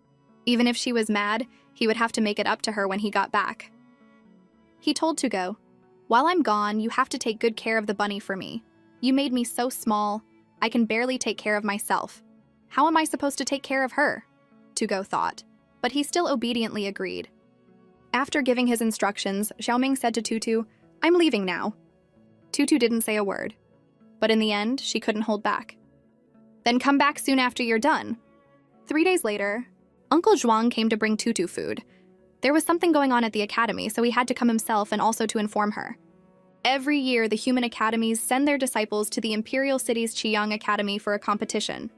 Even if she was mad, he would have to make it up to her when he got back. He told Tugo, While I'm gone, you have to take good care of the bunny for me. You made me so small, I can barely take care of myself. How am I supposed to take care of her? Tugo thought, but he still obediently agreed. After giving his instructions, Xiaoming said to Tutu, I'm leaving now. Tutu didn't say a word. but in the end, she couldn't hold back. Then come back soon after you're done. 3 days later, Uncle Zhuang came to bring Tutu food. There was something going on at the academy, so he had to come himself and also to inform her. Every year, the human academies send their disciples to the imperial city's Qiyang Academy for a competition.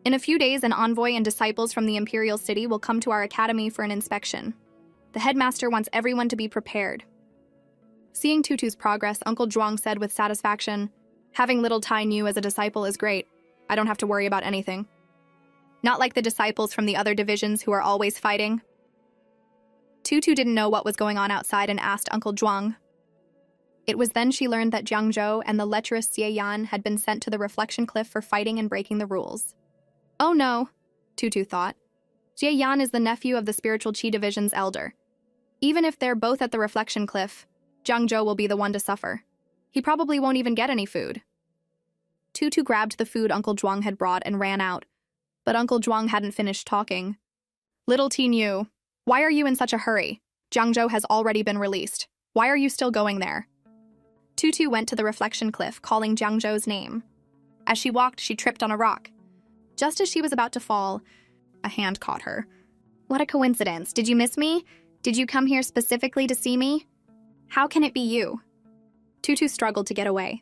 In a few days, an envoy and disciples from the imperial city will come to our academy for an inspection. The headmaster wants everyone to be prepared. Seeing Tutu's progress, Uncle Zhuang said with satisfaction, "Having little Tai Nu as a disciple is great. I don't have to worry about anything. Not like the disciples from the other divisions who are always fighting." Tutu didn't know what was going on outside and asked Uncle Zhuang. It was then she learned that Jiang Zhou and the lecherous Xie Yan had been sent to the Reflection Cliff for fighting and breaking the rules. Oh no, Tutu thought. Xie Yan is the nephew of the Spiritual Qi Division's elder. Even if they're both at the Reflection Cliff, Jiang Zhou will be the one to suffer. He probably won't even get any food. Tutu grabbed the food Uncle Zhuang had brought and ran out, but Uncle Zhuang hadn't finished talking. "Little Teen Yu, why are you in such a hurry? Jiang Zhou has already been released. Why are you still going there?" Tutu went to the Reflection Cliff, calling Jiang Zhou's name. As she walked, she tripped on a rock. Just as she was about to fall, a hand caught her. "What a coincidence. Did you miss me? Did you come here specifically to see me? How can it be you?" Tutu struggled to get away.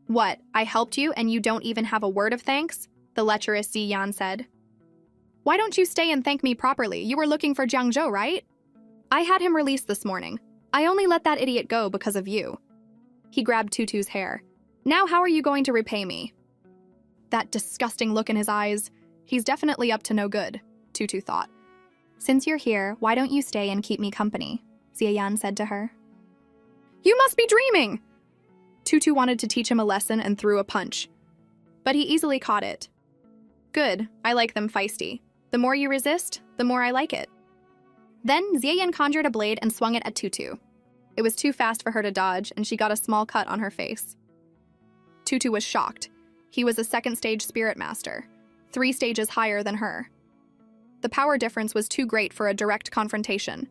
"What, I helped you and you don't even have a word of thanks?" the lecherous Xie Yan said. "Why don't you stay and thank me properly? You were looking for Jiang Zhou, right? I had him released this morning. I only let that idiot go because of you." He grabbed Tutu's hair. "Now how are you going to repay me?" That disgusting look in his eyes. He's definitely up to no good, Tutu thought. "Since you're here, why don't you stay and keep me company?" Xie Yan said to her. "You must be dreaming!" Tutu wanted to teach him a lesson and threw a punch. But he easily caught it. "Good, I like them feisty. The more you resist, the more I like it." Then Xie Yan conjured a blade and swung it at Tutu. It was too fast for her to dodge, and she got a small cut on her face. Tutu was shocked. He was a second-stage spirit master, 3 stages higher than her. The power difference was too great for a direct confrontation.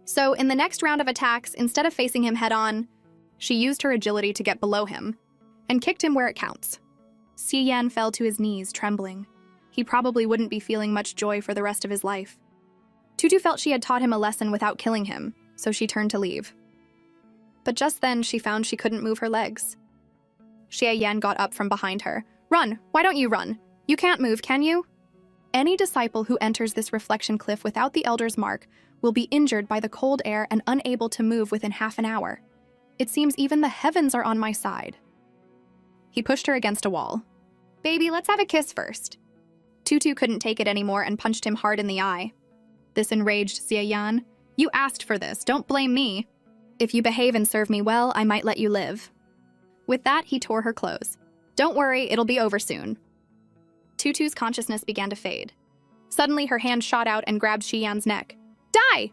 So, in the next round of attacks, instead of facing him head-on, she used her agility to get below him and kicked him where it counts. Xie Yan fell to his knees, trembling. He probably wouldn't be feeling much joy for the rest of his life. Tutu felt she had taught him a lesson without killing him, so she turned to leave. But just then, she found she couldn't move her legs. Xie Yan got up from behind her. "Run! Why don't you run? You can't move, can you?" Any disciple who enters this reflection cliff without the Elder's mark will be injured by the cold air and unable to move within half an hour. It seems even the heavens are on my side. He pushed her against a wall. "Baby, let's have a kiss first." Tutu couldn't take it anymore and punched him hard in the eye. This enraged Xie Yan. "You asked for this, don't blame me. If you behave and serve me well, I might let you live." With that, he tore her clothes. "Don't worry, it'll be over soon." Tutu's consciousness began to fade. Suddenly, her hand shot out and grabbed Xie Yan's neck. "Die!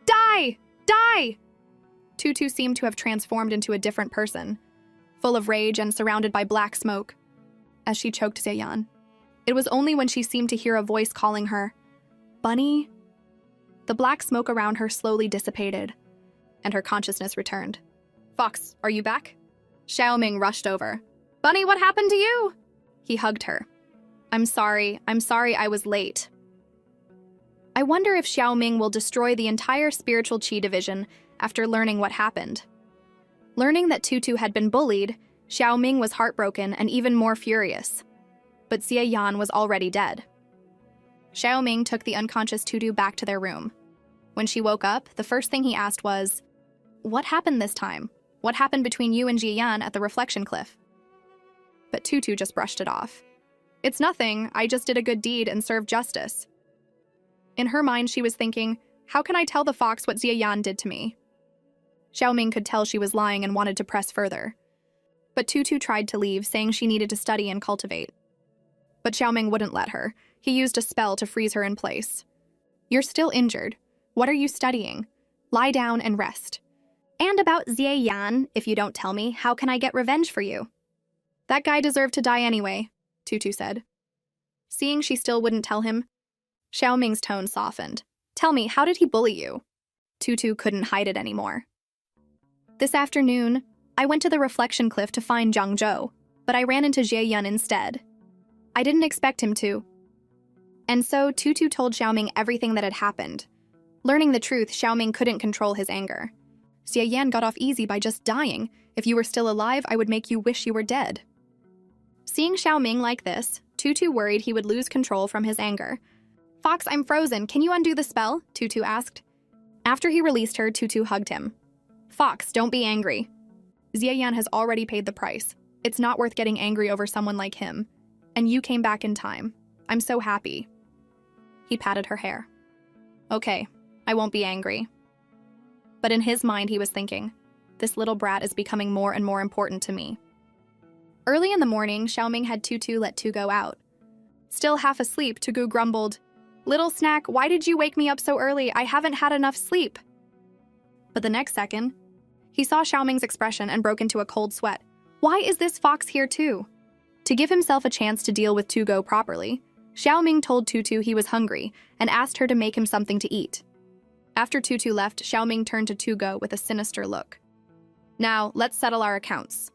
Die! Die!" Tutu seemed to have transformed into a different person, full of rage and surrounded by black smoke, as she choked Xie Yan. It was only when she seemed to hear a voice calling her, "Bunny?" The black smoke around her slowly dissipated, and her consciousness returned. "Fox, are you back?" Xiaoming rushed over. "Bunny, what happened to you?" He hugged her. I'm sorry I was late." I wonder if Xiaoming will destroy the entire Spiritual Qi Division after learning what happened. Learning that Tutu had been bullied, Xiaoming was heartbroken and even more furious. But Xie Yan was already dead. Xiaoming took the unconscious Tutu back to their room. When she woke up, the first thing he asked was, "What happened this time? What happened between you and Xie Yan at the Reflection Cliff?" But Tutu just brushed it off. "It's nothing, I just did a good deed and served justice." In her mind, she was thinking, how can I tell the fox what Xie Yan did to me? Xiaoming could tell she was lying and wanted to press further. But Tutu tried to leave, saying she needed to study and cultivate. But Xiaoming wouldn't let her. He used a spell to freeze her in place. "You're still injured. What are you studying? Lie down and rest. And about Xie Yan, if you don't tell me, how can I get revenge for you?" "That guy deserved to die anyway," Tutu said. Seeing she still wouldn't tell him, Xiaoming's tone softened. "Tell me, how did he bully you?" Tutu couldn't hide it anymore. This afternoon, I went to the reflection cliff to find Zhangzhou, but I ran into Jie Yun instead. I didn't expect him to. And so Tutu told Xiaoming everything that had happened. Learning the truth, Xiaoming couldn't control his anger. Xie Yan got off easy by just dying. If you were still alive, I would make you wish you were dead. Seeing Xiaoming like this, Tutu worried he would lose control from his anger. Fox, I'm frozen. Can you undo the spell? Tutu asked. After he released her, Tutu hugged him. Fox, don't be angry. Xie Yan has already paid the price. It's not worth getting angry over someone like him. And you came back in time. I'm so happy. He patted her hair. Okay, I won't be angry. But in his mind, he was thinking, this little brat is becoming more and more important to me. Early in the morning, Xiaoming had Tutu let Tu go out. Still half asleep, Tugu grumbled, Little snack, why did you wake me up so early? I haven't had enough sleep. But the next second, he saw Xiaoming's expression and broke into a cold sweat. Why is this fox here too? To give himself a chance to deal with Tugo properly, Xiaoming told Tutu he was hungry and asked her to make him something to eat. After Tutu left, Xiaoming turned to Tugo with a sinister look. Now, let's settle our accounts.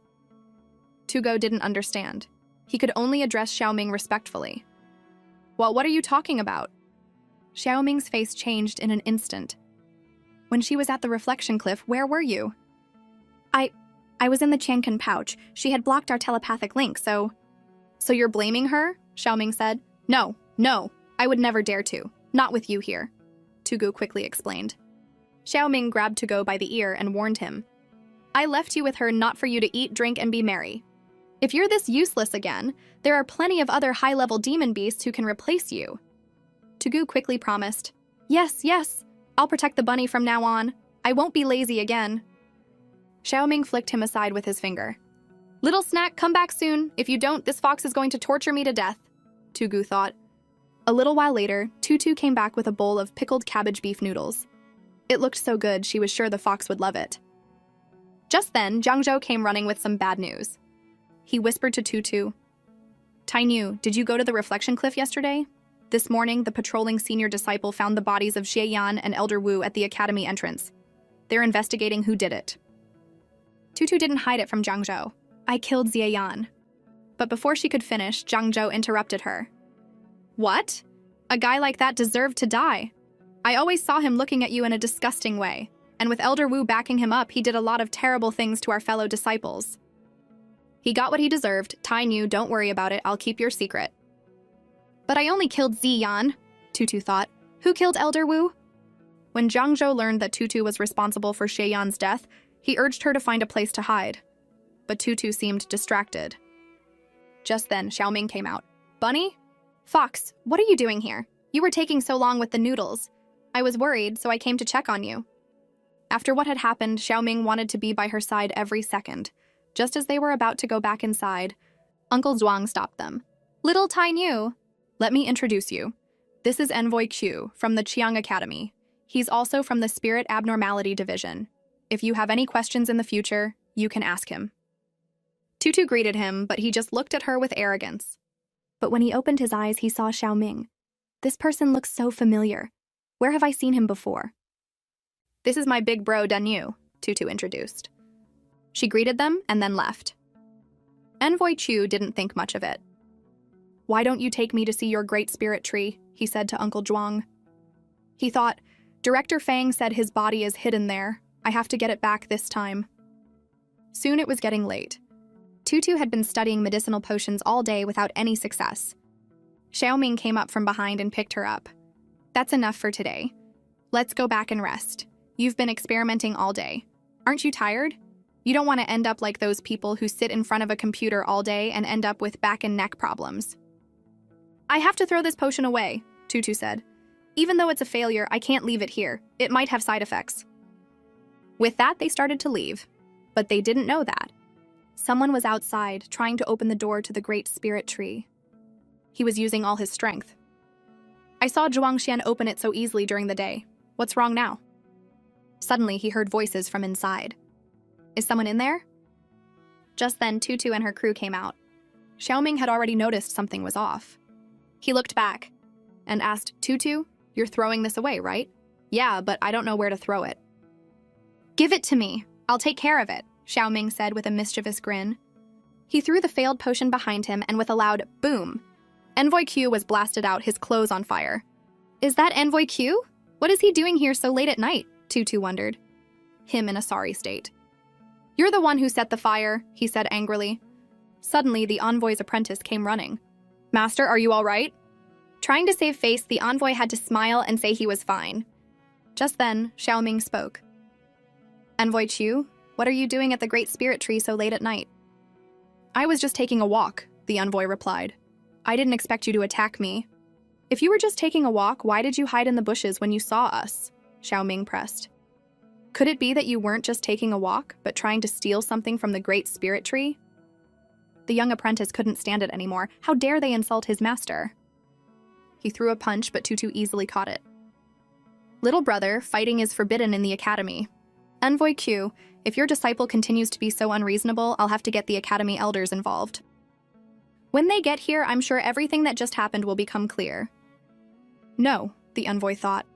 Tugo didn't understand. He could only address Xiaoming respectfully. Well, what are you talking about? Xiaoming's face changed in an instant. When she was at the reflection cliff, where were you? I was in the Qiankan pouch. She had blocked our telepathic link, so... So you're blaming her? Xiaoming said. No, I would never dare to. Not with you here. Tugu quickly explained. Xiaoming grabbed Tugo by the ear and warned him. I left you with her not for you to eat, drink, and be merry. If you're this useless again, there are plenty of other high-level demon beasts who can replace you. Tugu quickly promised. Yes, I'll protect the bunny from now on. I won't be lazy again. Xiaoming flicked him aside with his finger. Little snack, come back soon. If you don't, this fox is going to torture me to death, Tugu thought. A little while later, Tutu came back with a bowl of pickled cabbage beef noodles. It looked so good, she was sure the fox would love it. Just then, Zhangzhou came running with some bad news. He whispered to Tutu, Tainyu, did you go to the reflection cliff yesterday? This morning, the patrolling senior disciple found the bodies of Xie Yan and Elder Wu at the academy entrance. They're investigating who did it. Tutu didn't hide it from Zhangzhou. I killed Xie Yan. But before she could finish, Zhangzhou interrupted her. What? A guy like that deserved to die. I always saw him looking at you in a disgusting way, and with Elder Wu backing him up, he did a lot of terrible things to our fellow disciples. He got what he deserved. Tainyu, don't worry about it, I'll keep your secret. But I only killed Xie Yan, Tutu thought. Who killed Elder Wu? When Zhangzhou learned that Tutu was responsible for Xie Yan's death, he urged her to find a place to hide. But Tutu seemed distracted. Just then, Xiaoming came out. Bunny? Fox, what are you doing here? You were taking so long with the noodles. I was worried, so I came to check on you. After what had happened, Xiaoming wanted to be by her side every second. Just as they were about to go back inside, Uncle Zhuang stopped them. Little Tainyu, let me introduce you. This is Envoy Q from the Qiang Academy. He's also from the Spirit Abnormality Division. If you have any questions in the future, you can ask him. Tutu greeted him, but he just looked at her with arrogance. But when he opened his eyes, he saw Xiaoming. This person looks so familiar. Where have I seen him before? This is my big bro, Danyu, Tutu introduced. She greeted them and then left. Envoy Chu didn't think much of it. Why don't you take me to see your great spirit tree? He said to Uncle Zhuang. He thought, Director Fang said his body is hidden there. I have to get it back this time. Soon it was getting late. Tutu had been studying medicinal potions all day without any success. Xiaoming came up from behind and picked her up. That's enough for today. Let's go back and rest. You've been experimenting all day. Aren't you tired? You don't want to end up like those people who sit in front of a computer all day and end up with back and neck problems. I have to throw this potion away, Tutu said. Even though it's a failure, I can't leave it here. It might have side effects. With that, they started to leave. But they didn't know that. Someone was outside, trying to open the door to the great spirit tree. He was using all his strength. I saw Zhuang Xian open it so easily during the day. What's wrong now? Suddenly, he heard voices from inside. Is someone in there? Just then, Tutu and her crew came out. Xiaoming had already noticed something was off. He looked back and asked, Tutu, you're throwing this away, right? Yeah, but I don't know where to throw it. Give it to me. I'll take care of it, Xiaoming said with a mischievous grin. He threw the failed potion behind him, and with a loud boom, Envoy Q was blasted out, his clothes on fire. Is that Envoy Q? What is he doing here so late at night? Tutu wondered. Him in a sorry state. You're the one who set the fire, he said angrily. Suddenly, the envoy's apprentice came running. Master, are you all right? Trying to save face, the envoy had to smile and say he was fine. Just then, Xiaoming spoke. Envoy Qiu, what are you doing at the Great Spirit Tree so late at night? I was just taking a walk, the envoy replied. I didn't expect you to attack me. If you were just taking a walk, why did you hide in the bushes when you saw us? Xiaoming pressed. Could it be that you weren't just taking a walk, but trying to steal something from the Great Spirit Tree? The young apprentice couldn't stand it anymore. How dare they insult his master? He threw a punch, but Tutu easily caught it. Little brother, fighting is forbidden in the academy. Envoy Q, if your disciple continues to be so unreasonable, I'll have to get the academy elders involved. When they get here, I'm sure everything that just happened will become clear. No, the envoy thought.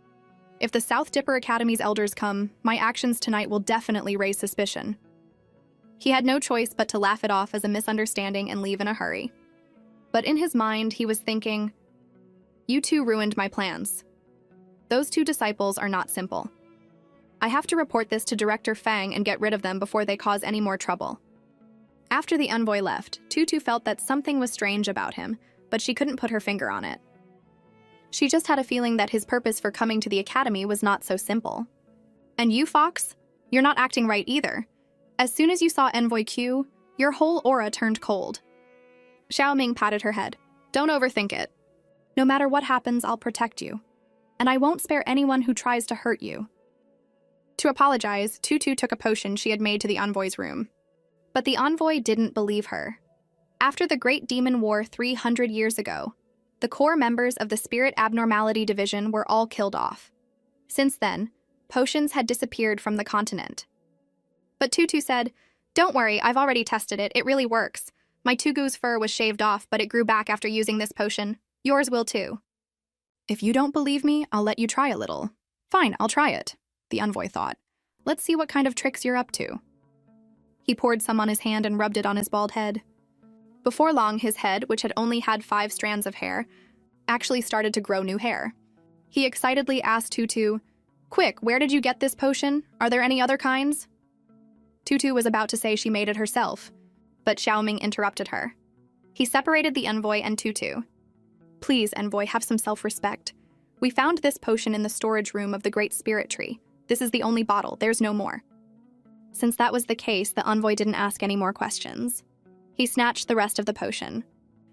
If the South Dipper Academy's elders come, my actions tonight will definitely raise suspicion. He had no choice but to laugh it off as a misunderstanding and leave in a hurry. But in his mind, he was thinking, you two ruined my plans. Those two disciples are not simple. I have to report this to Director Fang and get rid of them before they cause any more trouble. After the envoy left, Tutu felt that something was strange about him, but she couldn't put her finger on it. She just had a feeling that his purpose for coming to the academy was not so simple. And you, Fox? You're not acting right either. As soon as you saw Envoy Q, your whole aura turned cold. Xiaoming patted her head. Don't overthink it. No matter what happens, I'll protect you. And I won't spare anyone who tries to hurt you. To apologize, Tutu took a potion she had made to the envoy's room. But the envoy didn't believe her. After the Great Demon War 300 years ago, the core members of the Spirit Abnormality Division were all killed off. Since then, potions had disappeared from the continent. But Tutu said, don't worry, I've already tested it, it really works. My Tugu's fur was shaved off, but it grew back after using this potion. Yours will too. If you don't believe me, I'll let you try a little. Fine, I'll try it, the envoy thought. Let's see what kind of tricks you're up to. He poured some on his hand and rubbed it on his bald head. Before long, his head, which had only had 5 strands of hair, actually started to grow new hair. He excitedly asked Tutu, Quick, where did you get this potion? Are there any other kinds? Tutu was about to say she made it herself, but Xiaoming interrupted her. He separated the envoy and Tutu. Please, envoy, have some self-respect. We found this potion in the storage room of the Great Spirit Tree. This is the only bottle, there's no more. Since that was the case, the envoy didn't ask any more questions. He snatched the rest of the potion.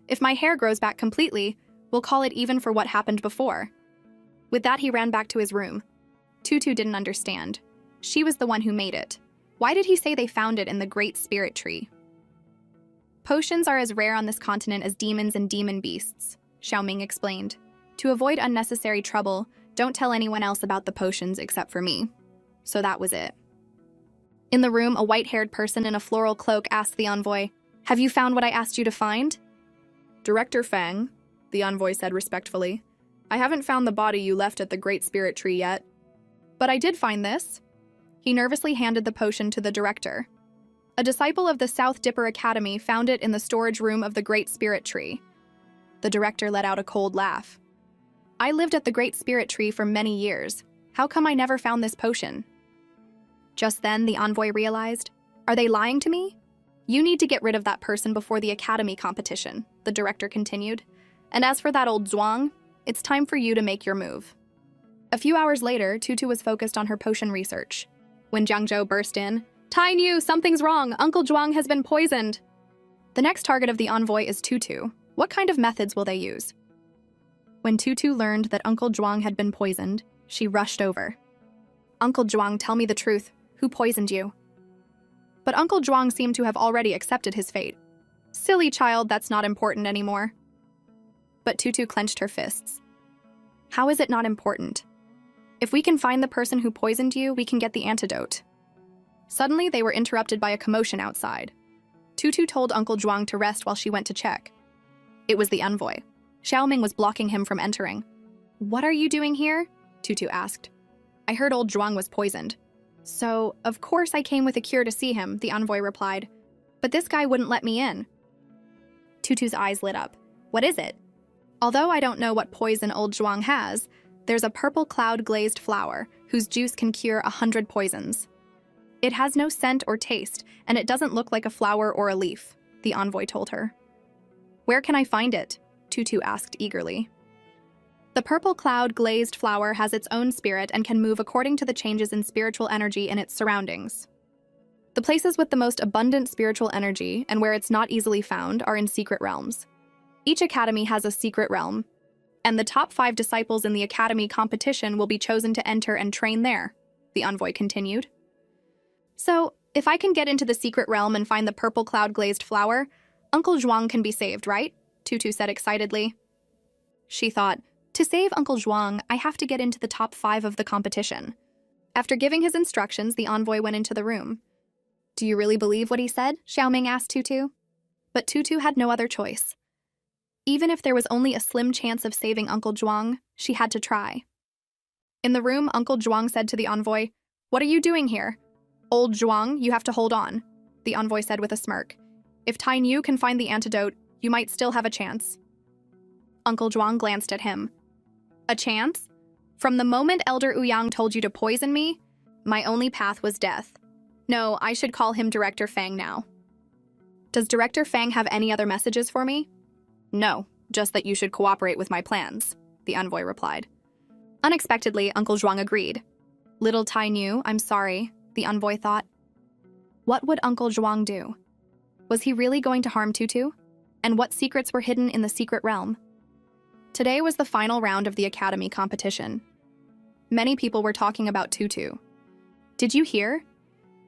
If my hair grows back completely, we'll call it even for what happened before. With that, he ran back to his room. Tutu didn't understand. She was the one who made it. Why did he say they found it in the Great Spirit Tree? Potions are as rare on this continent as demons and demon beasts, Xiaoming explained. To avoid unnecessary trouble, don't tell anyone else about the potions except for me. So that was it. In the room, a white-haired person in a floral cloak asked the envoy, Have you found what I asked you to find? Director Fang, the envoy said respectfully, I haven't found the body you left at the Great Spirit Tree yet. But I did find this. He nervously handed the potion to the director. A disciple of the South Dipper Academy found it in the storage room of the Great Spirit Tree. The director let out a cold laugh. I lived at the Great Spirit Tree for many years. How come I never found this potion? Just then, the envoy realized, Are they lying to me? You need to get rid of that person before the academy competition, the director continued. And as for that old Zhuang, it's time for you to make your move. A few hours later, Tutu was focused on her potion research. When Jiang Zhou burst in, Tai Niu, something's wrong, Uncle Zhuang has been poisoned. The next target of the envoy is Tutu. What kind of methods will they use? When Tutu learned that Uncle Zhuang had been poisoned, she rushed over. Uncle Zhuang, tell me the truth. Who poisoned you? But Uncle Zhuang seemed to have already accepted his fate. Silly child, that's not important anymore. But Tutu clenched her fists. How is it not important? If we can find the person who poisoned you, we can get the antidote. Suddenly, they were interrupted by a commotion outside. Tutu told Uncle Zhuang to rest while she went to check. It was the envoy. Xiaoming was blocking him from entering. What are you doing here? Tutu asked. I heard old Zhuang was poisoned. So, of course I came with a cure to see him, the envoy replied. But this guy wouldn't let me in. Tutu's eyes lit up. What is it? Although I don't know what poison old Zhuang has, there's a purple cloud-glazed flower whose juice can cure 100 poisons. It has no scent or taste, and it doesn't look like a flower or a leaf, the envoy told her. Where can I find it? Tutu asked eagerly. The purple cloud-glazed flower has its own spirit and can move according to the changes in spiritual energy in its surroundings. The places with the most abundant spiritual energy and where it's not easily found are in secret realms. Each academy has a secret realm, and the top 5 disciples in the academy competition will be chosen to enter and train there, the envoy continued. So, if I can get into the secret realm and find the purple cloud-glazed flower, Uncle Zhuang can be saved, right? Tutu said excitedly. She thought, to save Uncle Zhuang, I have to get into the top 5 of the competition. After giving his instructions, the envoy went into the room. Do you really believe what he said? Xiaoming asked Tutu. But Tutu had no other choice. Even if there was only a slim chance of saving Uncle Zhuang, she had to try. In the room, Uncle Zhuang said to the envoy, What are you doing here? Old Zhuang, you have to hold on, the envoy said with a smirk. If Tai Niu can find the antidote, you might still have a chance. Uncle Zhuang glanced at him. A chance? From the moment Elder Ouyang told you to poison me, my only path was death. No, I should call him Director Fang now. Does Director Fang have any other messages for me? No, just that you should cooperate with my plans, the envoy replied. Unexpectedly, Uncle Zhuang agreed. Little Tai Niu, I'm sorry, the envoy thought. What would Uncle Zhuang do? Was he really going to harm Tutu? And what secrets were hidden in the secret realm? Today was the final round of the academy competition. Many people were talking about Tutu. Did you hear?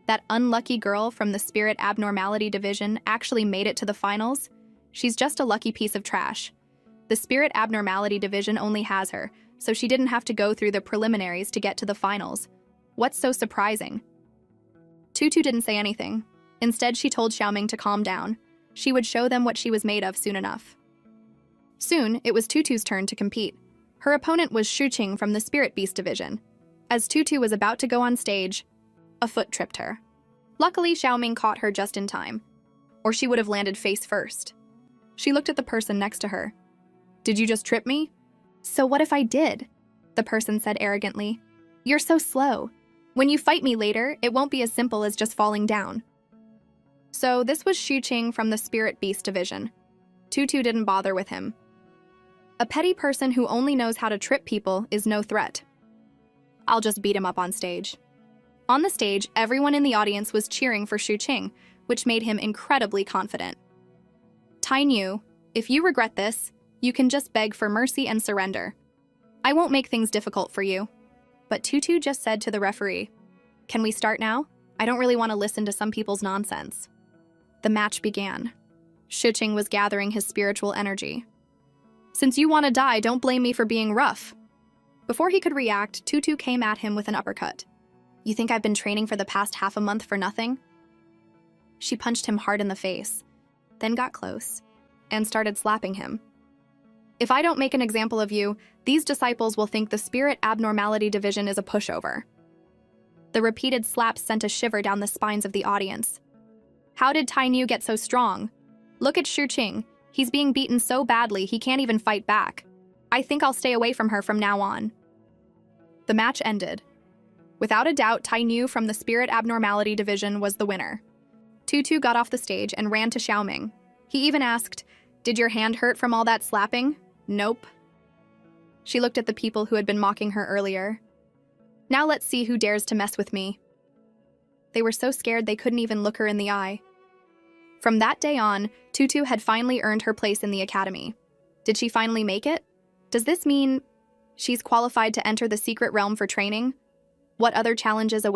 That unlucky girl from the Spirit Abnormality Division actually made it to the finals? She's just a lucky piece of trash. The Spirit Abnormality Division only has her, so she didn't have to go through the preliminaries to get to the finals. What's so surprising? Tutu didn't say anything. Instead, she told Xiaoming to calm down. She would show them what she was made of soon enough. Soon, it was Tutu's turn to compete. Her opponent was Shuqing from the Spirit Beast Division. As Tutu was about to go on stage, a foot tripped her. Luckily, Xiaoming caught her just in time, or she would have landed face first. She looked at the person next to her. Did you just trip me? So what if I did? The person said arrogantly. You're so slow. When you fight me later, it won't be as simple as just falling down. So this was Shuqing from the Spirit Beast Division. Tutu didn't bother with him. A petty person who only knows how to trip people is no threat. I'll just beat him up on stage. On the stage, everyone in the audience was cheering for Shuqing, which made him incredibly confident. Tai Niu, if you regret this, you can just beg for mercy and surrender. I won't make things difficult for you. But Tutu just said to the referee, Can we start now? I don't really want to listen to some people's nonsense. The match began. Shuqing was gathering his spiritual energy. Since you want to die, don't blame me for being rough. Before he could react, Tutu came at him with an uppercut. You think I've been training for the past half a month for nothing? She punched him hard in the face, then got close, and started slapping him. If I don't make an example of you, these disciples will think the Spirit Abnormality Division is a pushover. The repeated slaps sent a shiver down the spines of the audience. How did Tai Niu get so strong? Look at Shuqing. He's being beaten so badly he can't even fight back. I think I'll stay away from her from now on. The match ended. Without a doubt, Tai Niu from the Spirit Abnormality Division was the winner. Tutu got off the stage and ran to Xiaoming. He even asked, Did your hand hurt from all that slapping? Nope. She looked at the people who had been mocking her earlier. Now let's see who dares to mess with me. They were so scared they couldn't even look her in the eye. From that day on, Tutu had finally earned her place in the academy. Did she finally make it? Does this mean she's qualified to enter the secret realm for training? What other challenges await